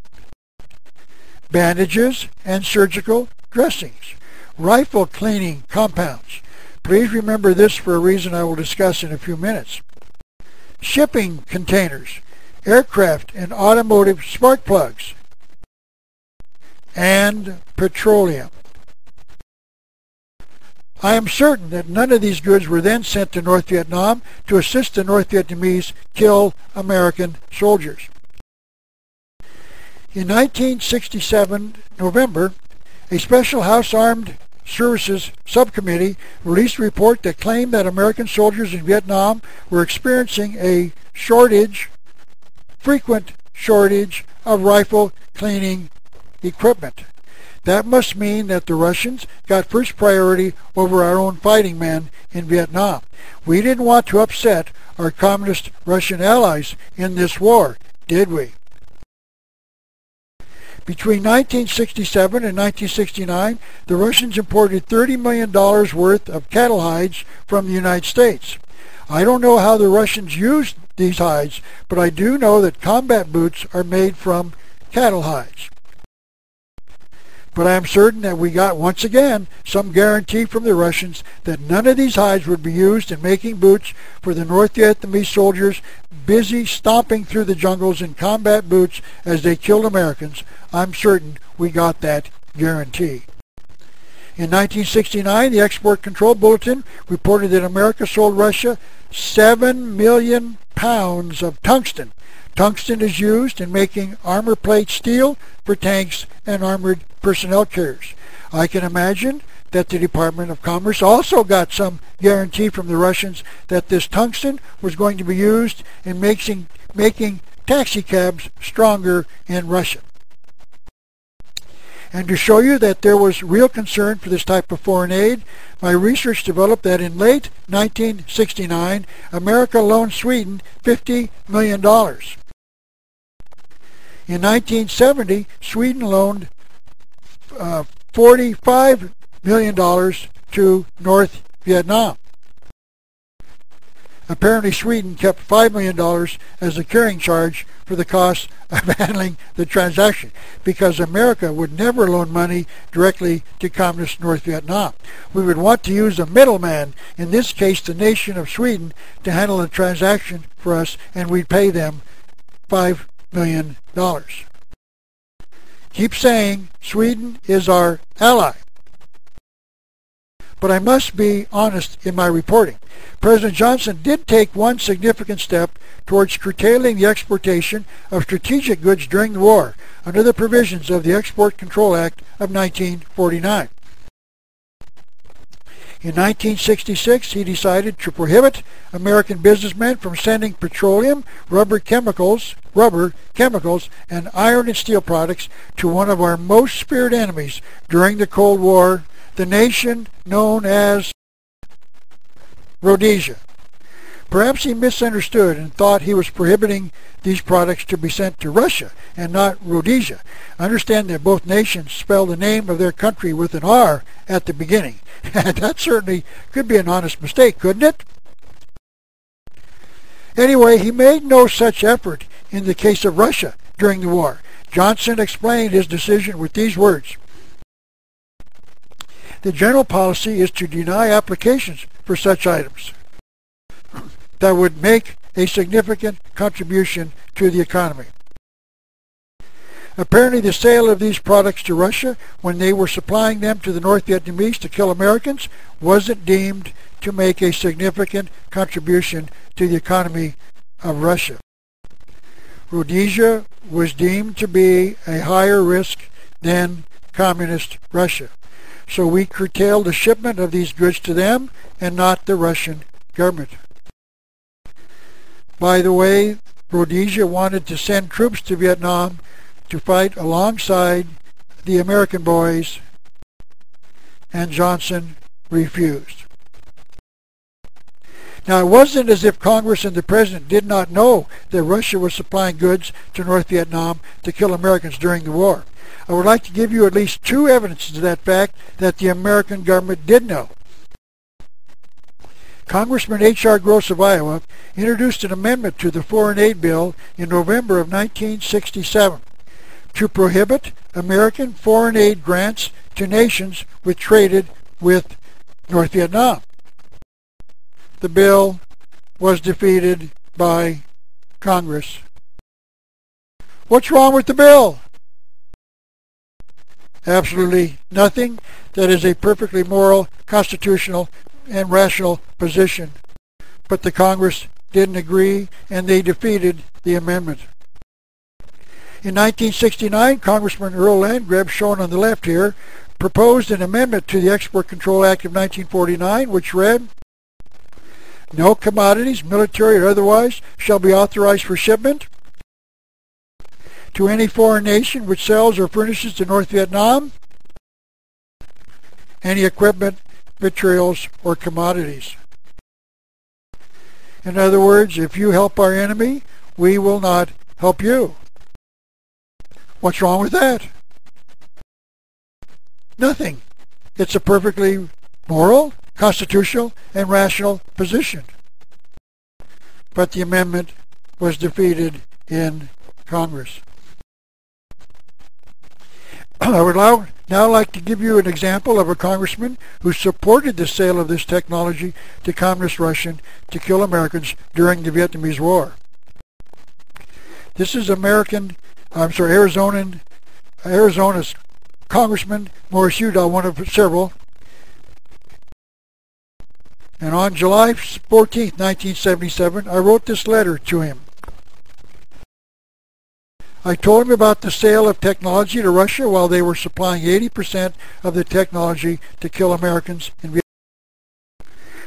bandages and surgical dressings, rifle cleaning compounds. Please remember this for a reason I will discuss in a few minutes. Shipping containers, aircraft and automotive spark plugs, and petroleum. I am certain that none of these goods were then sent to North Vietnam to assist the North Vietnamese kill American soldiers. In 1967, November, a special House Armed Services Subcommittee released a report that claimed that American soldiers in Vietnam were experiencing a frequent shortage of rifle cleaning equipment. That must mean that the Russians got first priority over our own fighting men in Vietnam. We didn't want to upset our communist Russian allies in this war, did we? Between 1967 and 1969, the Russians imported $30 million worth of cattle hides from the United States. I don't know how the Russians used these hides, but I do know that combat boots are made from cattle hides. But I am certain that we got, once again, some guarantee from the Russians that none of these hides would be used in making boots for the North Vietnamese soldiers busy stomping through the jungles in combat boots as they killed Americans. I'm certain we got that guarantee. In 1969, the Export Control Bulletin reported that America sold Russia 7 million pounds of tungsten. Tungsten is used in making armor plate steel for tanks and armored personnel carriers. I can imagine that the Department of Commerce also got some guarantee from the Russians that this tungsten was going to be used in making taxi cabs stronger in Russia. And to show you that there was real concern for this type of foreign aid, my research developed that in late 1969, America loaned Sweden $50 million. In 1970, Sweden loaned $45 million to North Vietnam. Apparently Sweden kept $5 million as a carrying charge for the cost of handling the transaction, because America would never loan money directly to communist North Vietnam. We would want to use a middleman, in this case the nation of Sweden, to handle the transaction for us, and we'd pay them $5 million. Keep saying Sweden is our ally. But I must be honest in my reporting. President Johnson did take one significant step towards curtailing the exportation of strategic goods during the war under the provisions of the Export Control Act of 1949. In 1966, he decided to prohibit American businessmen from sending petroleum, rubber chemicals, and iron and steel products to one of our most feared enemies during the Cold War, the nation known as Rhodesia. Perhaps he misunderstood and thought he was prohibiting these products to be sent to Russia and not Rhodesia. Understand that both nations spell the name of their country with an R at the beginning. That certainly could be an honest mistake, couldn't it? Anyway, he made no such effort in the case of Russia during the war. Johnson explained his decision with these words: "The general policy is to deny applications for such items that would make a significant contribution to the economy." Apparently the sale of these products to Russia, when they were supplying them to the North Vietnamese to kill Americans, wasn't deemed to make a significant contribution to the economy of Russia. Rhodesia was deemed to be a higher risk than communist Russia. So we curtailed the shipment of these goods to them and not the Russian government. By the way, Rhodesia wanted to send troops to Vietnam to fight alongside the American boys, and Johnson refused. Now, it wasn't as if Congress and the President did not know that Russia was supplying goods to North Vietnam to kill Americans during the war. I would like to give you at least two evidences to that fact that the American government did know. Congressman H.R. Gross of Iowa introduced an amendment to the Foreign Aid Bill in November of 1967 to prohibit American foreign aid grants to nations which traded with North Vietnam. The bill was defeated by Congress. What's wrong with the bill? Absolutely nothing. That is a perfectly moral, constitutional, and rational position. But the Congress didn't agree, and they defeated the amendment. In 1969, Congressman Earl Landgraf, shown on the left here, proposed an amendment to the Export Control Act of 1949, which read, "No commodities, military or otherwise, shall be authorized for shipment to any foreign nation which sells or furnishes to North Vietnam any equipment, materials, or commodities." In other words, if you help our enemy, we will not help you. What's wrong with that? Nothing. It's a perfectly moral, constitutional, and rational position. But the amendment was defeated in Congress. I would now like to give you an example of a congressman who supported the sale of this technology to Communist Russia to kill Americans during the Vietnamese War. This is Arizona's Congressman Morris Udall, one of several. And on July 14, 1977, I wrote this letter to him. I told him about the sale of technology to Russia while they were supplying 80% of the technology to kill Americans in Vietnam.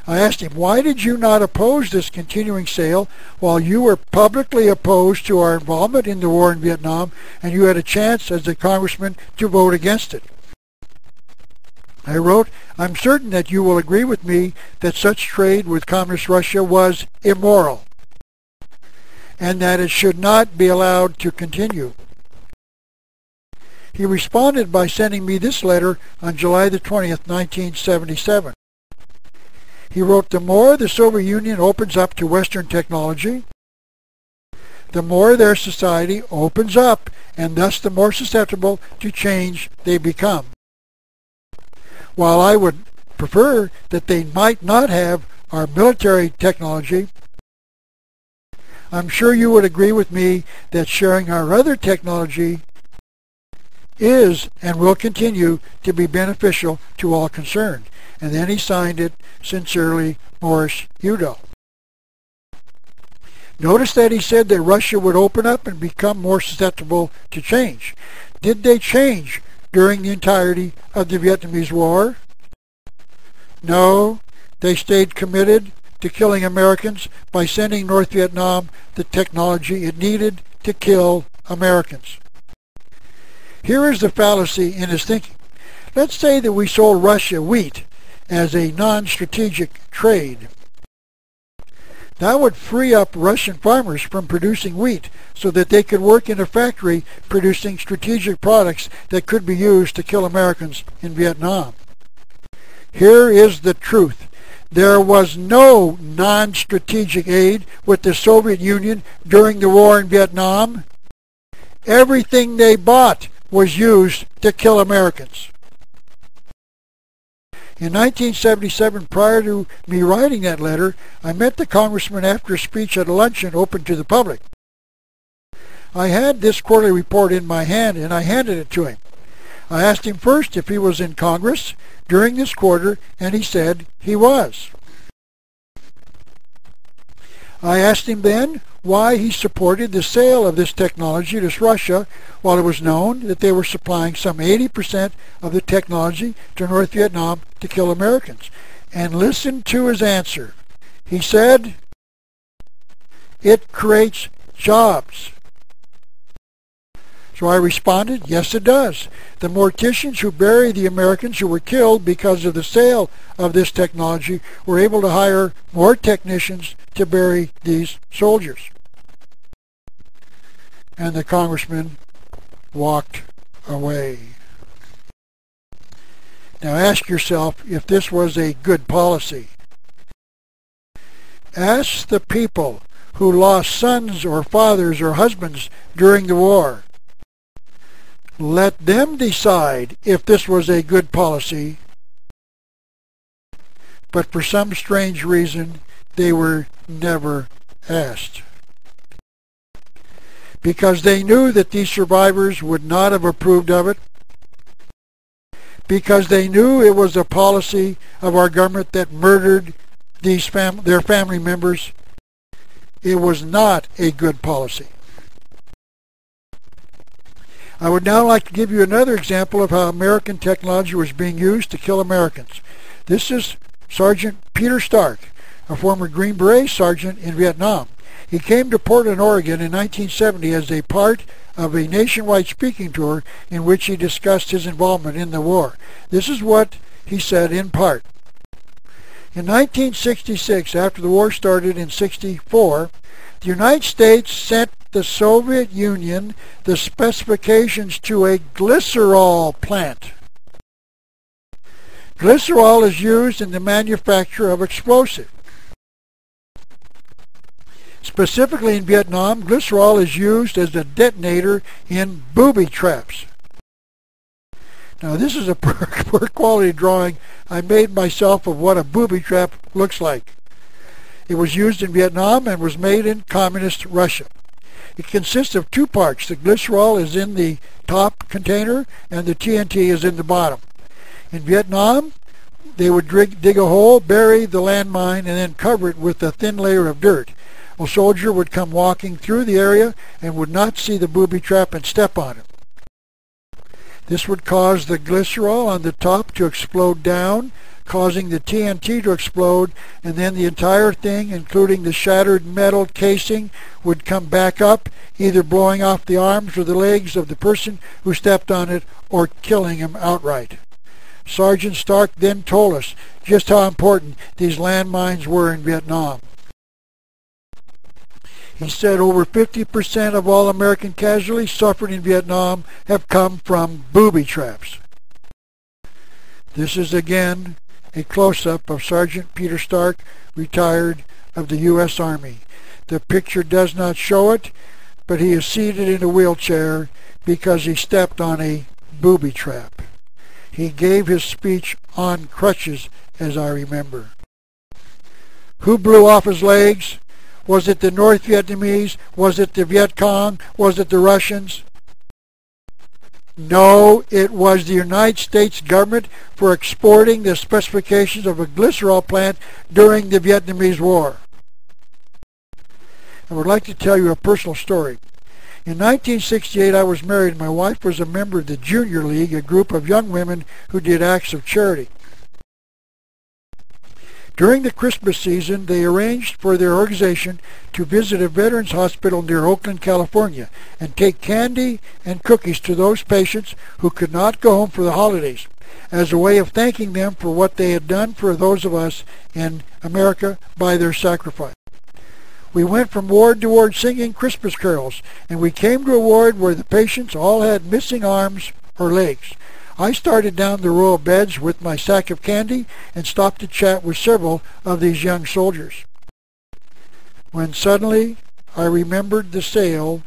I asked him, why did you not oppose this continuing sale while you were publicly opposed to our involvement in the war in Vietnam and you had a chance as a congressman to vote against it? I wrote, I'm certain that you will agree with me that such trade with Communist Russia was immoral and that it should not be allowed to continue. He responded by sending me this letter on July the 20th, 1977. He wrote, the more the Soviet Union opens up to Western technology, the more their society opens up, and thus the more susceptible to change they become. While I would prefer that they might not have our military technology, I'm sure you would agree with me that sharing our other technology is and will continue to be beneficial to all concerned. And then he signed it, sincerely, Morris Udall. Notice that he said that Russia would open up and become more susceptible to change. Did they change during the entirety of the Vietnamese War? No, they stayed committed to killing Americans by sending North Vietnam the technology it needed to kill Americans. Here is the fallacy in his thinking. Let's say that we sold Russia wheat as a non-strategic trade. That would free up Russian farmers from producing wheat so that they could work in a factory producing strategic products that could be used to kill Americans in Vietnam. Here is the truth. There was no non-strategic aid with the Soviet Union during the war in Vietnam. Everything they bought was used to kill Americans. In 1977, prior to me writing that letter, I met the congressman after a speech at a luncheon open to the public. I had this quarterly report in my hand and I handed it to him. I asked him first if he was in Congress during this quarter, and he said he was. I asked him then why he supported the sale of this technology to Russia while it was known that they were supplying some 80% of the technology to North Vietnam to kill Americans. And listen to his answer. He said, it creates jobs. So I responded, yes it does. The morticians who bury the Americans who were killed because of the sale of this technology were able to hire more technicians to bury these soldiers. And the congressman walked away. Now ask yourself if this was a good policy. Ask the people who lost sons or fathers or husbands during the war. Let them decide if this was a good policy, but for some strange reason they were never asked. Because they knew that these survivors would not have approved of it, because they knew it was a policy of our government that murdered their family members, it was not a good policy. I would now like to give you another example of how American technology was being used to kill Americans. This is Sergeant Peter Stark, a former Green Beret sergeant in Vietnam. He came to Portland, Oregon in 1970 as a part of a nationwide speaking tour in which he discussed his involvement in the war. This is what he said in part. In 1966, after the war started in 1964, the United States sent the Soviet Union the specifications to a glycerol plant. Glycerol is used in the manufacture of explosives. Specifically in Vietnam, glycerol is used as a detonator in booby traps. Now this is a poor quality drawing I made myself of what a booby trap looks like. It was used in Vietnam and was made in communist Russia. It consists of two parts. The glycerol is in the top container and the TNT is in the bottom. In Vietnam, they would dig a hole, bury the landmine, and then cover it with a thin layer of dirt. A soldier would come walking through the area and would not see the booby trap and step on it. This would cause the glycerol on the top to explode down, causing the TNT to explode, and then the entire thing, including the shattered metal casing, would come back up, either blowing off the arms or the legs of the person who stepped on it or killing him outright. Sergeant Stark then told us just how important these landmines were in Vietnam. He said over 50% of all American casualties suffered in Vietnam have come from booby traps. This is again a close-up of Sergeant Peter Stark, retired of the U.S. Army. The picture does not show it, but he is seated in a wheelchair because he stepped on a booby trap. He gave his speech on crutches, as I remember. Who blew off his legs? Was it the North Vietnamese? Was it the Viet Cong? Was it the Russians? No, it was the United States government for exporting the specifications of a glycerol plant during the Vietnamese War. I would like to tell you a personal story. In 1968, I was married and my wife was a member of the Junior League, a group of young women who did acts of charity. During the Christmas season, they arranged for their organization to visit a veterans hospital near Oakland, California, and take candy and cookies to those patients who could not go home for the holidays, as a way of thanking them for what they had done for those of us in America by their sacrifice. We went from ward to ward singing Christmas carols, and we came to a ward where the patients all had missing arms or legs. I started down the row of beds with my sack of candy and stopped to chat with several of these young soldiers. When suddenly I remembered the sale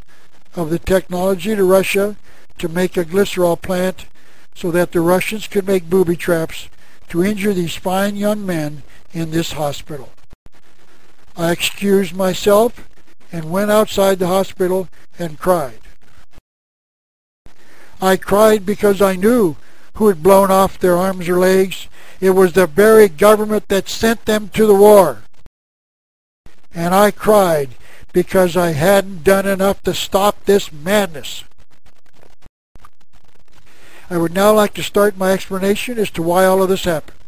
of the technology to Russia to make a glycerol plant so that the Russians could make booby traps to injure these fine young men in this hospital. I excused myself and went outside the hospital and cried. I cried because I knew who had blown off their arms or legs. It was the very government that sent them to the war. And I cried because I hadn't done enough to stop this madness. I would now like to start my explanation as to why all of this happened.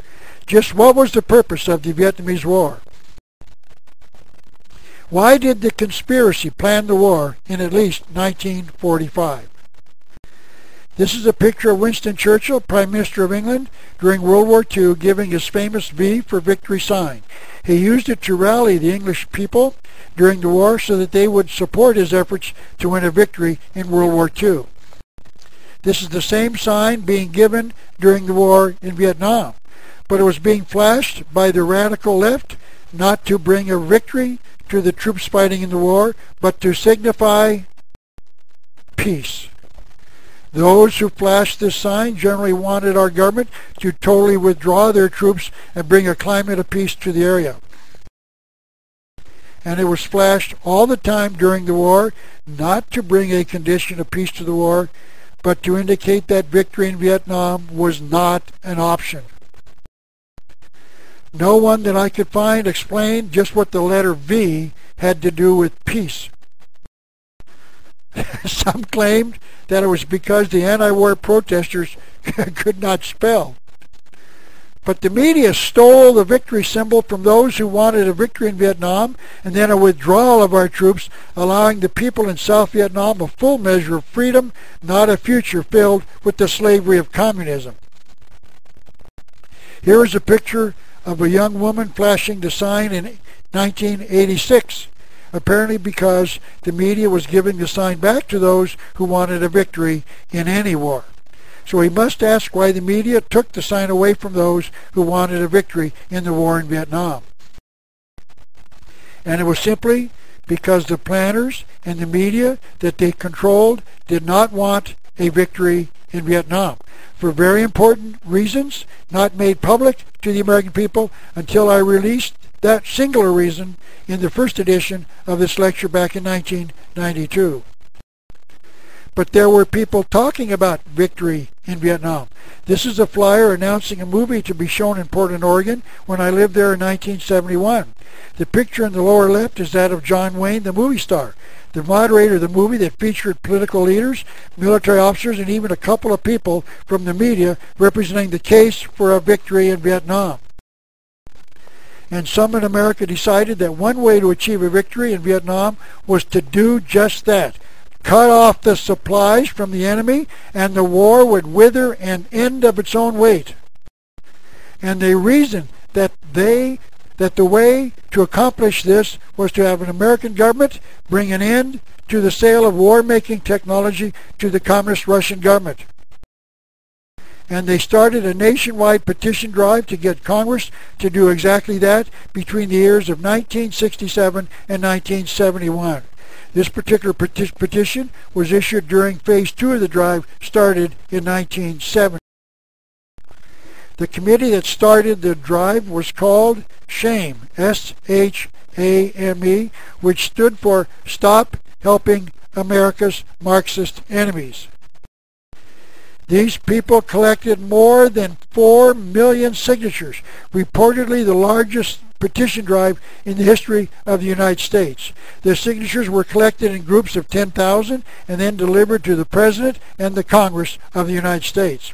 Just what was the purpose of the Vietnamese War? Why did the conspiracy plan the war in at least 1945? This is a picture of Winston Churchill, Prime Minister of England, during World War II, giving his famous V for victory sign. He used it to rally the English people during the war so that they would support his efforts to win a victory in World War II. This is the same sign being given during the war in Vietnam, but it was being flashed by the radical left not to bring a victory to the troops fighting in the war, but to signify peace. Those who flashed this sign generally wanted our government to totally withdraw their troops and bring a climate of peace to the area. And it was flashed all the time during the war, not to bring a condition of peace to the war, but to indicate that victory in Vietnam was not an option. No one that I could find explained just what the letter V had to do with peace. Some claimed that it was because the anti-war protesters could not spell. But the media stole the victory symbol from those who wanted a victory in Vietnam, and then a withdrawal of our troops, allowing the people in South Vietnam a full measure of freedom, not a future filled with the slavery of communism. Here is a picture of a young woman flashing the sign in 1986, apparently because the media was giving the sign back to those who wanted a victory in any war. So we must ask why the media took the sign away from those who wanted a victory in the war in Vietnam. And it was simply because the planners and the media that they controlled did not want a victory in Vietnam, for very important reasons not made public to the American people until I released that singular reason in the first edition of this lecture back in 1992. But there were people talking about victory in Vietnam. This is a flyer announcing a movie to be shown in Portland, Oregon when I lived there in 1971. The picture in the lower left is that of John Wayne, the movie star, the moderator of the movie that featured political leaders, military officers, and even a couple of people from the media representing the case for a victory in Vietnam. And some in America decided that one way to achieve a victory in Vietnam was to do just that. Cut off the supplies from the enemy, and the war would wither and end of its own weight. And they reasoned that the way to accomplish this was to have an American government bring an end to the sale of war-making technology to the communist Russian government. And they started a nationwide petition drive to get Congress to do exactly that between the years of 1967 and 1971. This particular petition was issued during Phase 2 of the drive, started in 1970. The committee that started the drive was called SHAME, S-H-A-M-E, which stood for Stop Helping America's Marxist Enemies. These people collected more than 4 million signatures, reportedly the largest petition drive in the history of the United States. The signatures were collected in groups of 10,000 and then delivered to the President and the Congress of the United States.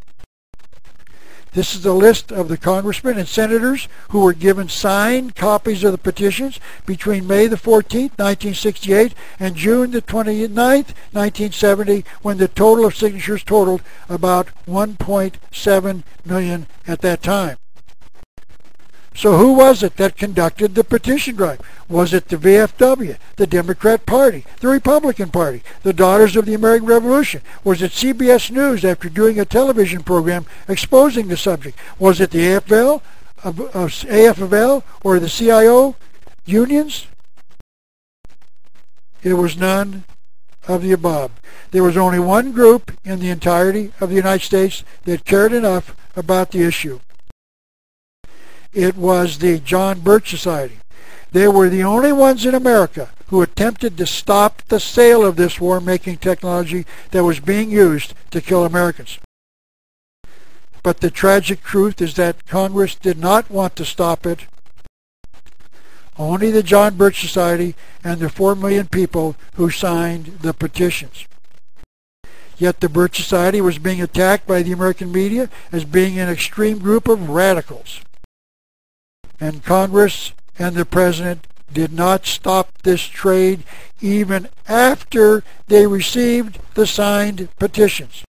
This is a list of the congressmen and senators who were given signed copies of the petitions between May the 14th, 1968 and June the 29th, 1970, when the total of signatures totaled about 1.7 million at that time. So who was it that conducted the petition drive? Was it the VFW, the Democrat Party, the Republican Party, the Daughters of the American Revolution? Was it CBS News after doing a television program exposing the subject? Was it the AFL or the CIO unions? It was none of the above. There was only one group in the entirety of the United States that cared enough about the issue. It was the John Birch Society. They were the only ones in America who attempted to stop the sale of this war-making technology that was being used to kill Americans. But the tragic truth is that Congress did not want to stop it. Only the John Birch Society and the 4 million people who signed the petitions. Yet the Birch Society was being attacked by the American media as being an extreme group of radicals. And Congress and the President did not stop this trade even after they received the signed petitions.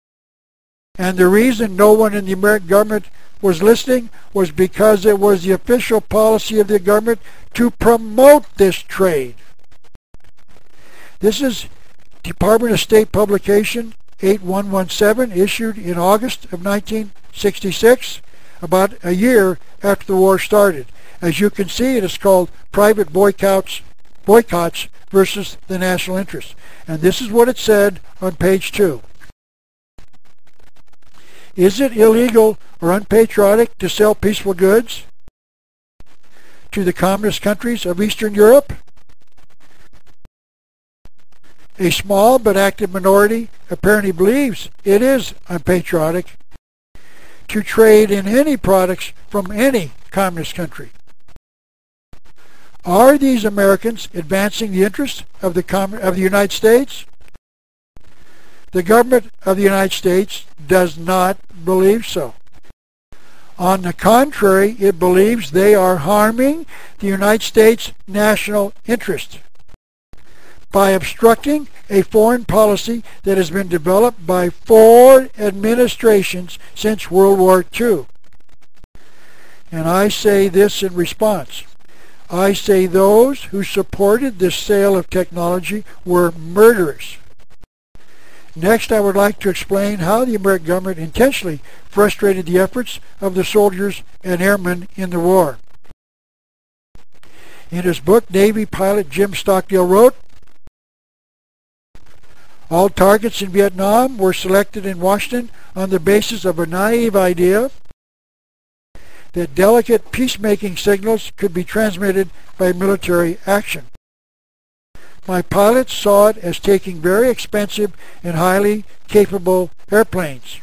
And the reason no one in the American government was listening was because it was the official policy of the government to promote this trade. This is Department of State publication 8117, issued in August of 1966, about a year after the war started. As you can see, it is called Private Boycotts versus the National Interest. And this is what it said on page 2. Is it illegal or unpatriotic to sell peaceful goods to the communist countries of Eastern Europe? A small but active minority apparently believes it is unpatriotic to trade in any products from any communist country. Are these Americans advancing the interests of the United States? The government of the United States does not believe so. On the contrary, it believes they are harming the United States' national interest by obstructing a foreign policy that has been developed by 4 administrations since World War II. And I say this in response. I say those who supported this sale of technology were murderers. Next, I would like to explain how the American government intentionally frustrated the efforts of the soldiers and airmen in the war. In his book, Navy pilot Jim Stockdale wrote, all targets in Vietnam were selected in Washington on the basis of a naive idea that delicate peacemaking signals could be transmitted by military action. My pilots saw it as taking very expensive and highly capable airplanes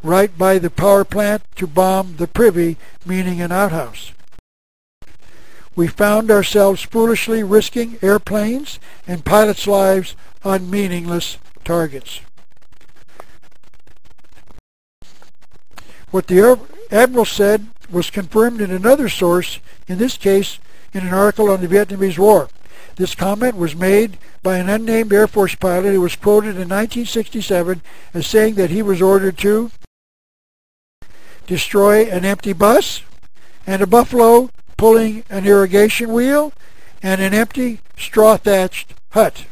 right by the power plant to bomb the privy, meaning an outhouse. We found ourselves foolishly risking airplanes and pilots' lives on meaningless targets. What the Admiral said was confirmed in another source, in this case in an article on the Vietnamese War. This comment was made by an unnamed Air Force pilot who was quoted in 1967 as saying that he was ordered to destroy an empty bus and a buffalo pulling an irrigation wheel and an empty straw-thatched hut.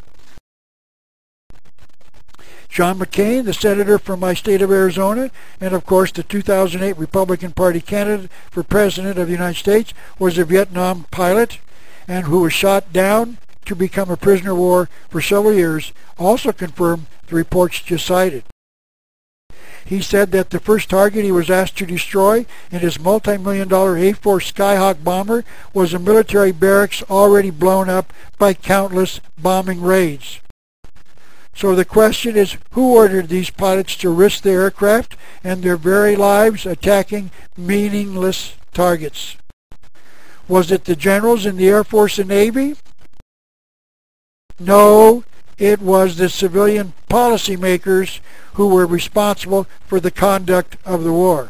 John McCain, the senator from my state of Arizona, and of course the 2008 Republican Party candidate for President of the United States, was a Vietnam pilot and who was shot down to become a prisoner of war for several years, also confirmed the reports just cited. He said that the first target he was asked to destroy in his multi-million-dollar A-4 Skyhawk bomber was a military barracks already blown up by countless bombing raids. So the question is, who ordered these pilots to risk their aircraft and their very lives attacking meaningless targets? Was it the generals in the Air Force and Navy? No, it was the civilian policymakers who were responsible for the conduct of the war.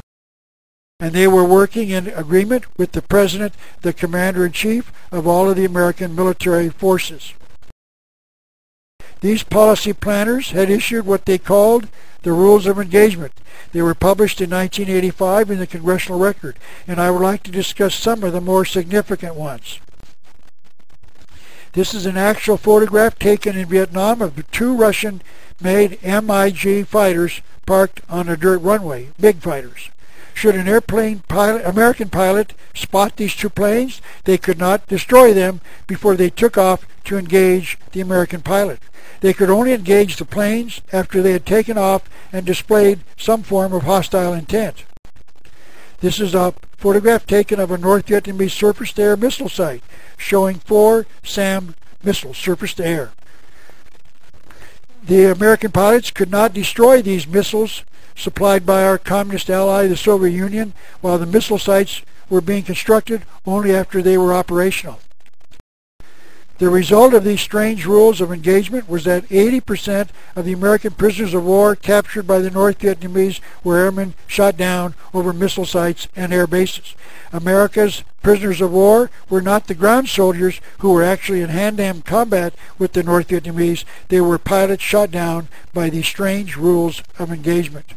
And they were working in agreement with the President, the Commander-in-Chief of all of the American military forces. These policy planners had issued what they called the Rules of Engagement. They were published in 1985 in the Congressional Record, and I would like to discuss some of the more significant ones. This is an actual photograph taken in Vietnam of the 2 Russian-made MiG fighters parked on a dirt runway, big fighters. Should an American pilot spot these 2 planes, they could not destroy them before they took off to engage the American pilot. They could only engage the planes after they had taken off and displayed some form of hostile intent. This is a photograph taken of a North Vietnamese surface-to-air missile site showing 4 SAM missiles, surface-to-air. The American pilots could not destroy these missiles supplied by our communist ally, the Soviet Union, while the missile sites were being constructed only after they were operational. The result of these strange rules of engagement was that 80% of the American prisoners of war captured by the North Vietnamese were airmen shot down over missile sites and air bases. America's prisoners of war were not the ground soldiers who were actually in hand-to-hand combat with the North Vietnamese. They were pilots shot down by these strange rules of engagement.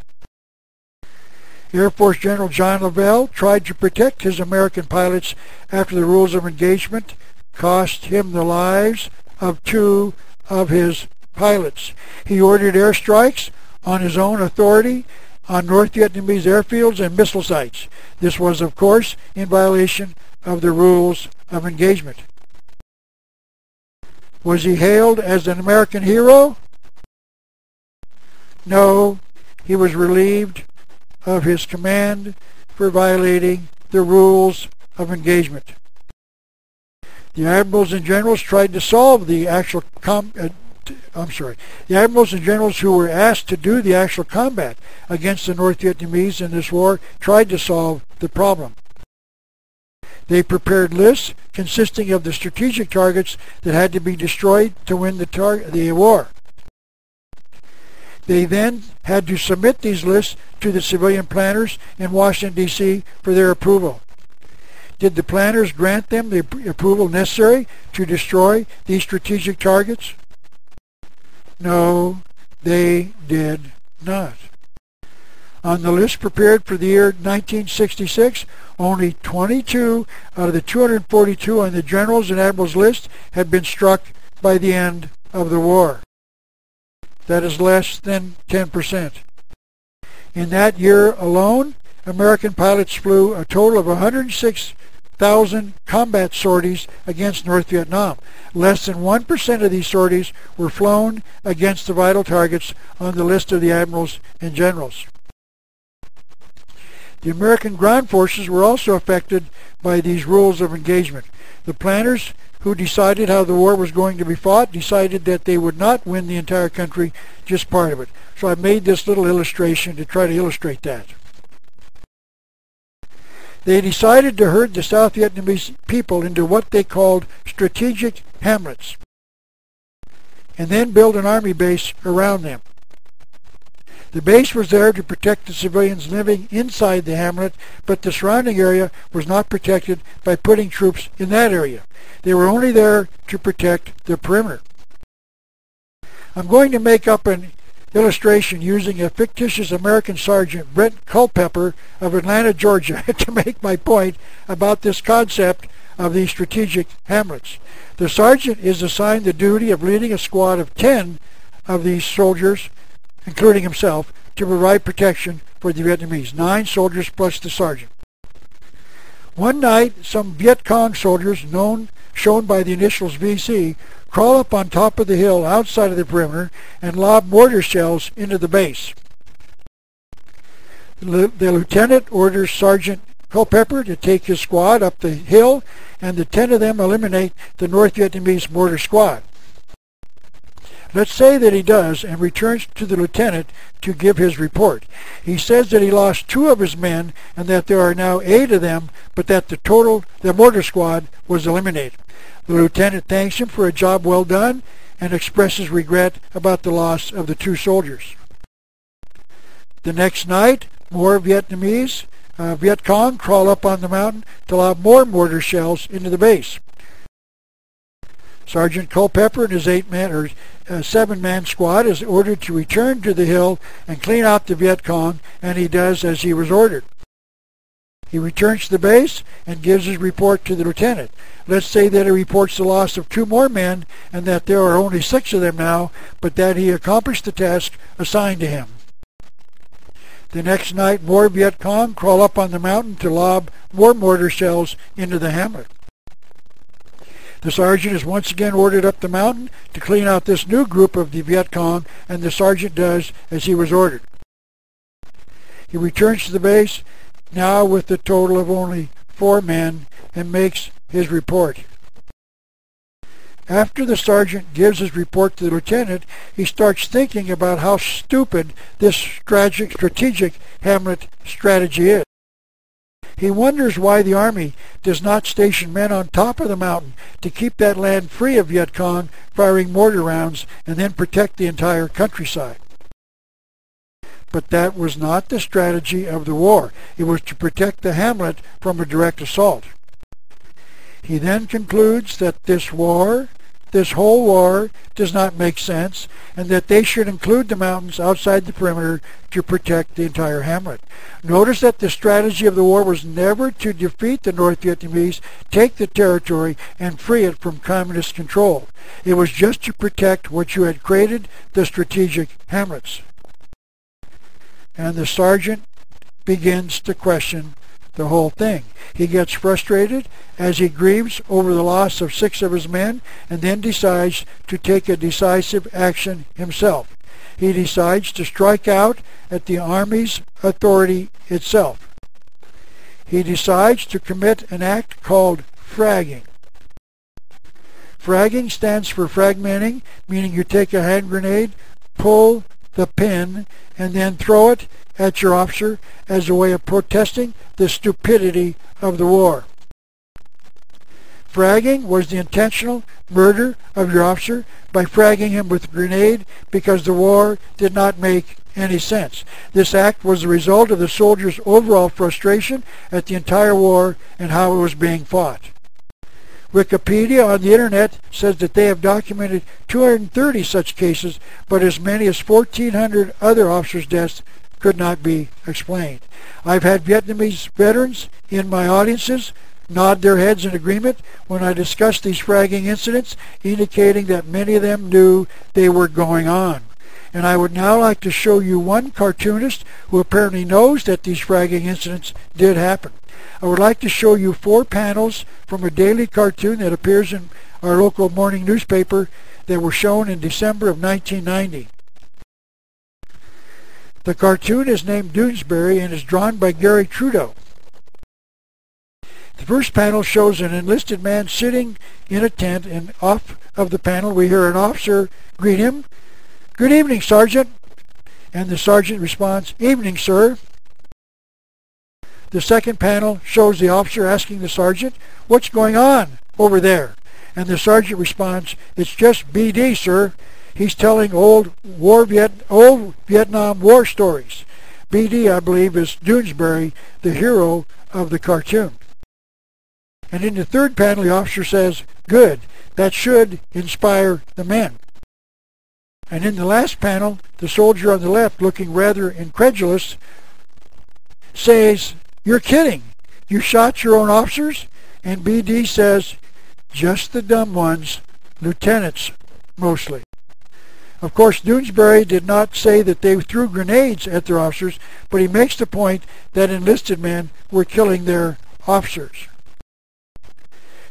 Air Force General John Lavelle tried to protect his American pilots after the rules of engagement cost him the lives of 2 of his pilots. He ordered airstrikes on his own authority on North Vietnamese airfields and missile sites. This was, of course, in violation of the rules of engagement. Was he hailed as an American hero? No, he was relieved of his command for violating the rules of engagement. The admirals and generals tried to solve the actual the admirals and generals who were asked to do the actual combat against the North Vietnamese in this war tried to solve the problem. They prepared lists consisting of the strategic targets that had to be destroyed to win the war. They then had to submit these lists to the civilian planners in Washington, D.C. for their approval. Did the planners grant them the approval necessary to destroy these strategic targets? No, they did not. On the list prepared for the year 1966, only 22 out of the 242 on the generals and admirals list had been struck by the end of the war. That is less than 10%. In that year alone, American pilots flew a total of 106,000 combat sorties against North Vietnam. Less than 1% of these sorties were flown against the vital targets on the list of the admirals and generals. The American ground forces were also affected by these rules of engagement. The planners who decided how the war was going to be fought decided that they would not win the entire country, just part of it. So I made this little illustration to try to illustrate that. They decided to herd the South Vietnamese people into what they called strategic hamlets, and then build an army base around them. The base was there to protect the civilians living inside the hamlet, but the surrounding area was not protected by putting troops in that area. They were only there to protect the perimeter. I'm going to make up an illustration using a fictitious American sergeant, Brent Culpeper of Atlanta, Georgia, to make my point about this concept of these strategic hamlets. The sergeant is assigned the duty of leading a squad of 10 of these soldiers, including himself, to provide protection for the Vietnamese. 9 soldiers plus the sergeant. One night, some Viet Cong soldiers, shown by the initials VC, crawl up on top of the hill outside of the perimeter and lob mortar shells into the base. The lieutenant orders Sergeant Culpeper to take his squad up the hill, and the 10 of them eliminate the North Vietnamese mortar squad. Let's say that he does and returns to the lieutenant to give his report. He says that he lost 2 of his men and that there are now 8 of them, but that the mortar squad was eliminated. The lieutenant thanks him for a job well done and expresses regret about the loss of the 2 soldiers. The next night, more Viet Cong crawl up on the mountain to lob more mortar shells into the base. Sergeant Culpeper and his 7-man squad is ordered to return to the hill and clean out the Viet Cong, and he does as he was ordered. He returns to the base and gives his report to the lieutenant. Let's say that he reports the loss of 2 more men and that there are only 6 of them now, but that he accomplished the task assigned to him. The next night, more Viet Cong crawl up on the mountain to lob more mortar shells into the hamlet. The sergeant is once again ordered up the mountain to clean out this new group of the Viet Cong, and the sergeant does as he was ordered. He returns to the base, now with a total of only 4 men, and makes his report. After the sergeant gives his report to the lieutenant, he starts thinking about how stupid this strategic hamlet strategy is. He wonders why the Army does not station men on top of the mountain to keep that land free of Viet Cong firing mortar rounds and then protect the entire countryside. But that was not the strategy of the war. It was to protect the hamlet from a direct assault. He then concludes that this whole war does not make sense, and that they should include the mountains outside the perimeter to protect the entire hamlet. Notice that the strategy of the war was never to defeat the North Vietnamese, take the territory, and free it from communist control. It was just to protect what you had created, the strategic hamlets. And the sergeant begins to question the whole thing. He gets frustrated as he grieves over the loss of 6 of his men, and then decides to take a decisive action himself. He decides to strike out at the Army's authority itself. He decides to commit an act called fragging. Fragging stands for fragmenting, meaning you take a hand grenade, pull the pin, and then throw it at your officer as a way of protesting the stupidity of the war. Fragging was the intentional murder of your officer by fragging him with a grenade because the war did not make any sense. This act was the result of the soldiers' overall frustration at the entire war and how it was being fought. Wikipedia on the internet says that they have documented 230 such cases, but as many as 1,400 other officers' deaths could not be explained. I've had Vietnamese veterans in my audiences nod their heads in agreement when I discussed these fragging incidents, indicating that many of them knew they were going on. And I would now like to show you one cartoonist who apparently knows that these fragging incidents did happen. I would like to show you 4 panels from a daily cartoon that appears in our local morning newspaper that were shown in December of 1990. The cartoon is named Doonesbury and is drawn by Gary Trudeau. The first panel shows an enlisted man sitting in a tent, and off of the panel we hear an officer greet him, "Good evening, Sergeant." And the sergeant responds, "Evening, sir." The second panel shows the officer asking the sergeant, "What's going on over there?" And the sergeant responds, "It's just BD, sir. He's telling old Vietnam War stories." BD, I believe, is Doonesbury, the hero of the cartoon. And in the third panel, the officer says, "Good, that should inspire the men." And in the last panel, the soldier on the left, looking rather incredulous, says, "You're kidding. You shot your own officers?" And BD says, "Just the dumb ones, lieutenants mostly." Of course, Doonesbury did not say that they threw grenades at their officers, but he makes the point that enlisted men were killing their officers.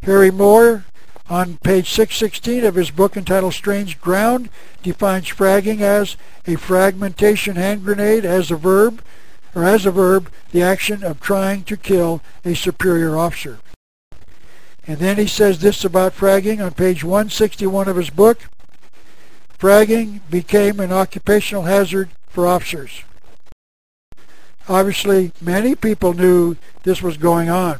Harry Moore, on page 616 of his book entitled Strange Ground, defines fragging as a fragmentation hand grenade as a verb, the action of trying to kill a superior officer. And then he says this about fragging on page 161 of his book: fragging became an occupational hazard for officers. Obviously, many people knew this was going on.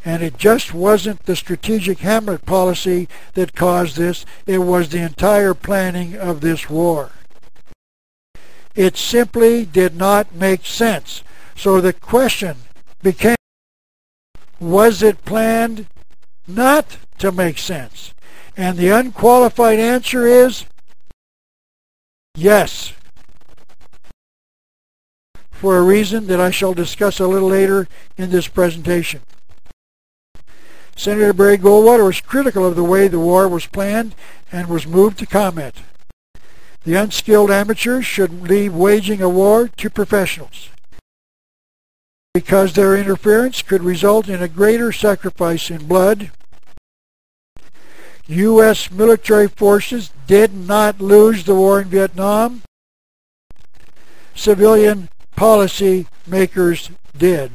And it just wasn't the strategic Hamlet policy that caused this. It was the entire planning of this war. It simply did not make sense. So the question became, was it planned not to make sense? And the unqualified answer is yes, for a reason that I shall discuss a little later in this presentation. Senator Barry Goldwater was critical of the way the war was planned and was moved to comment. The unskilled amateurs should leave waging a war to professionals, because their interference could result in a greater sacrifice in blood. U.S. military forces did not lose the war in Vietnam. Civilian policy makers did.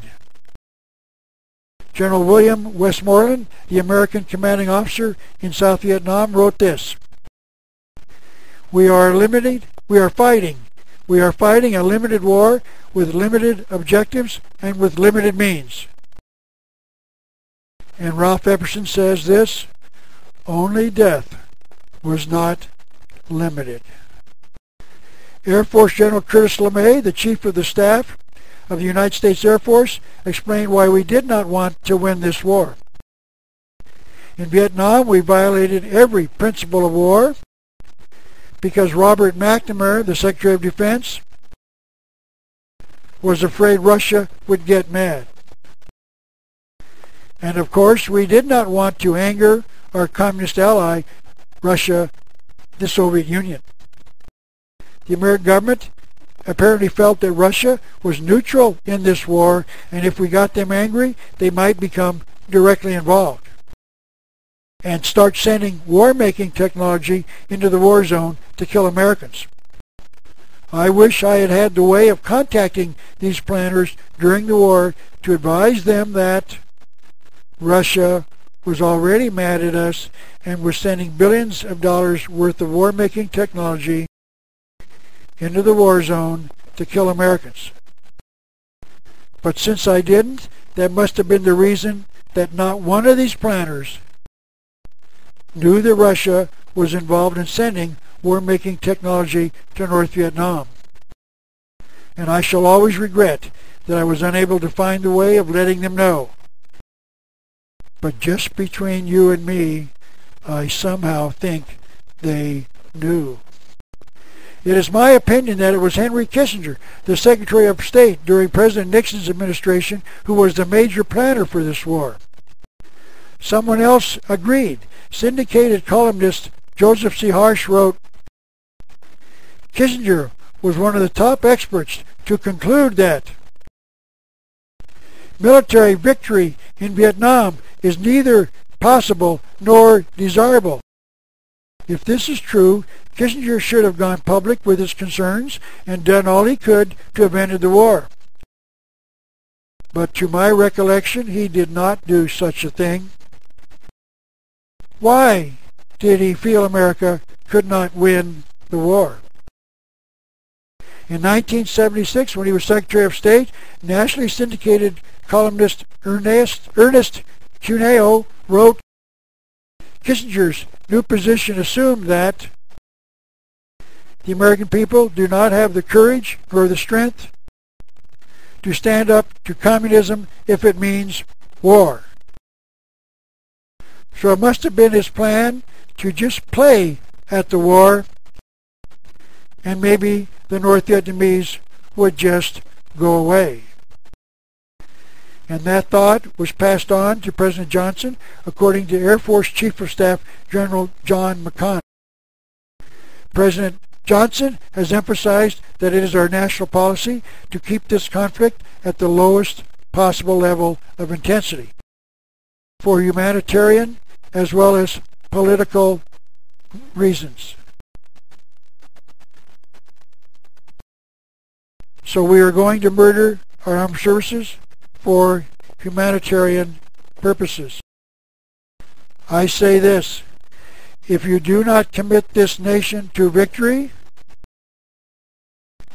General William Westmoreland, the American commanding officer in South Vietnam, wrote this: We are fighting a limited war with limited objectives and with limited means." And Ralph Epperson says this: "Only death was not limited." Air Force General Curtis LeMay, the Chief of the Staff of the United States Air Force, explained why we did not want to win this war. In Vietnam, we violated every principle of war because Robert McNamara, the Secretary of Defense, was afraid Russia would get mad. And of course, we did not want to anger our communist ally, Russia, the Soviet Union. The American government apparently felt that Russia was neutral in this war, and if we got them angry, they might become directly involved and start sending war-making technology into the war zone to kill Americans. I wish I had had the way of contacting these planners during the war to advise them that Russia was already mad at us and was sending billions of dollars worth of war-making technology into the war zone to kill Americans. But since I didn't, that must have been the reason that not one of these planners knew that Russia was involved in sending war-making technology to North Vietnam. And I shall always regret that I was unable to find a way of letting them know. But just between you and me, I somehow think they knew. It is my opinion that it was Henry Kissinger, the Secretary of State during President Nixon's administration, who was the major planner for this war. Someone else agreed. Syndicated columnist Joseph C. Harsh wrote, Kissinger was one of the top experts to conclude that military victory in Vietnam is neither possible nor desirable. If this is true, Kissinger should have gone public with his concerns and done all he could to have ended the war. But to my recollection, he did not do such a thing. Why did he feel America could not win the war? In 1976, when he was Secretary of State, nationally syndicated columnist Ernest Cuneo wrote, Kissinger's new position assumed that the American people do not have the courage nor the strength to stand up to communism if it means war. So it must have been his plan to just play at the war, and maybe the North Vietnamese would just go away. And that thought was passed on to President Johnson, according to Air Force Chief of Staff General John McConnell. President Johnson has emphasized that it is our national policy to keep this conflict at the lowest possible level of intensity for humanitarian as well as political reasons. So we are going to murder our armed services for humanitarian purposes. I say this, if you do not commit this nation to victory,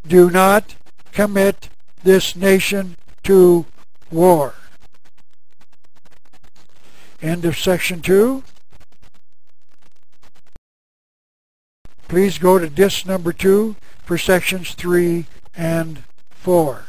do not commit this nation to war. End of section 2. Please go to disc number 2 for sections 3 and 4.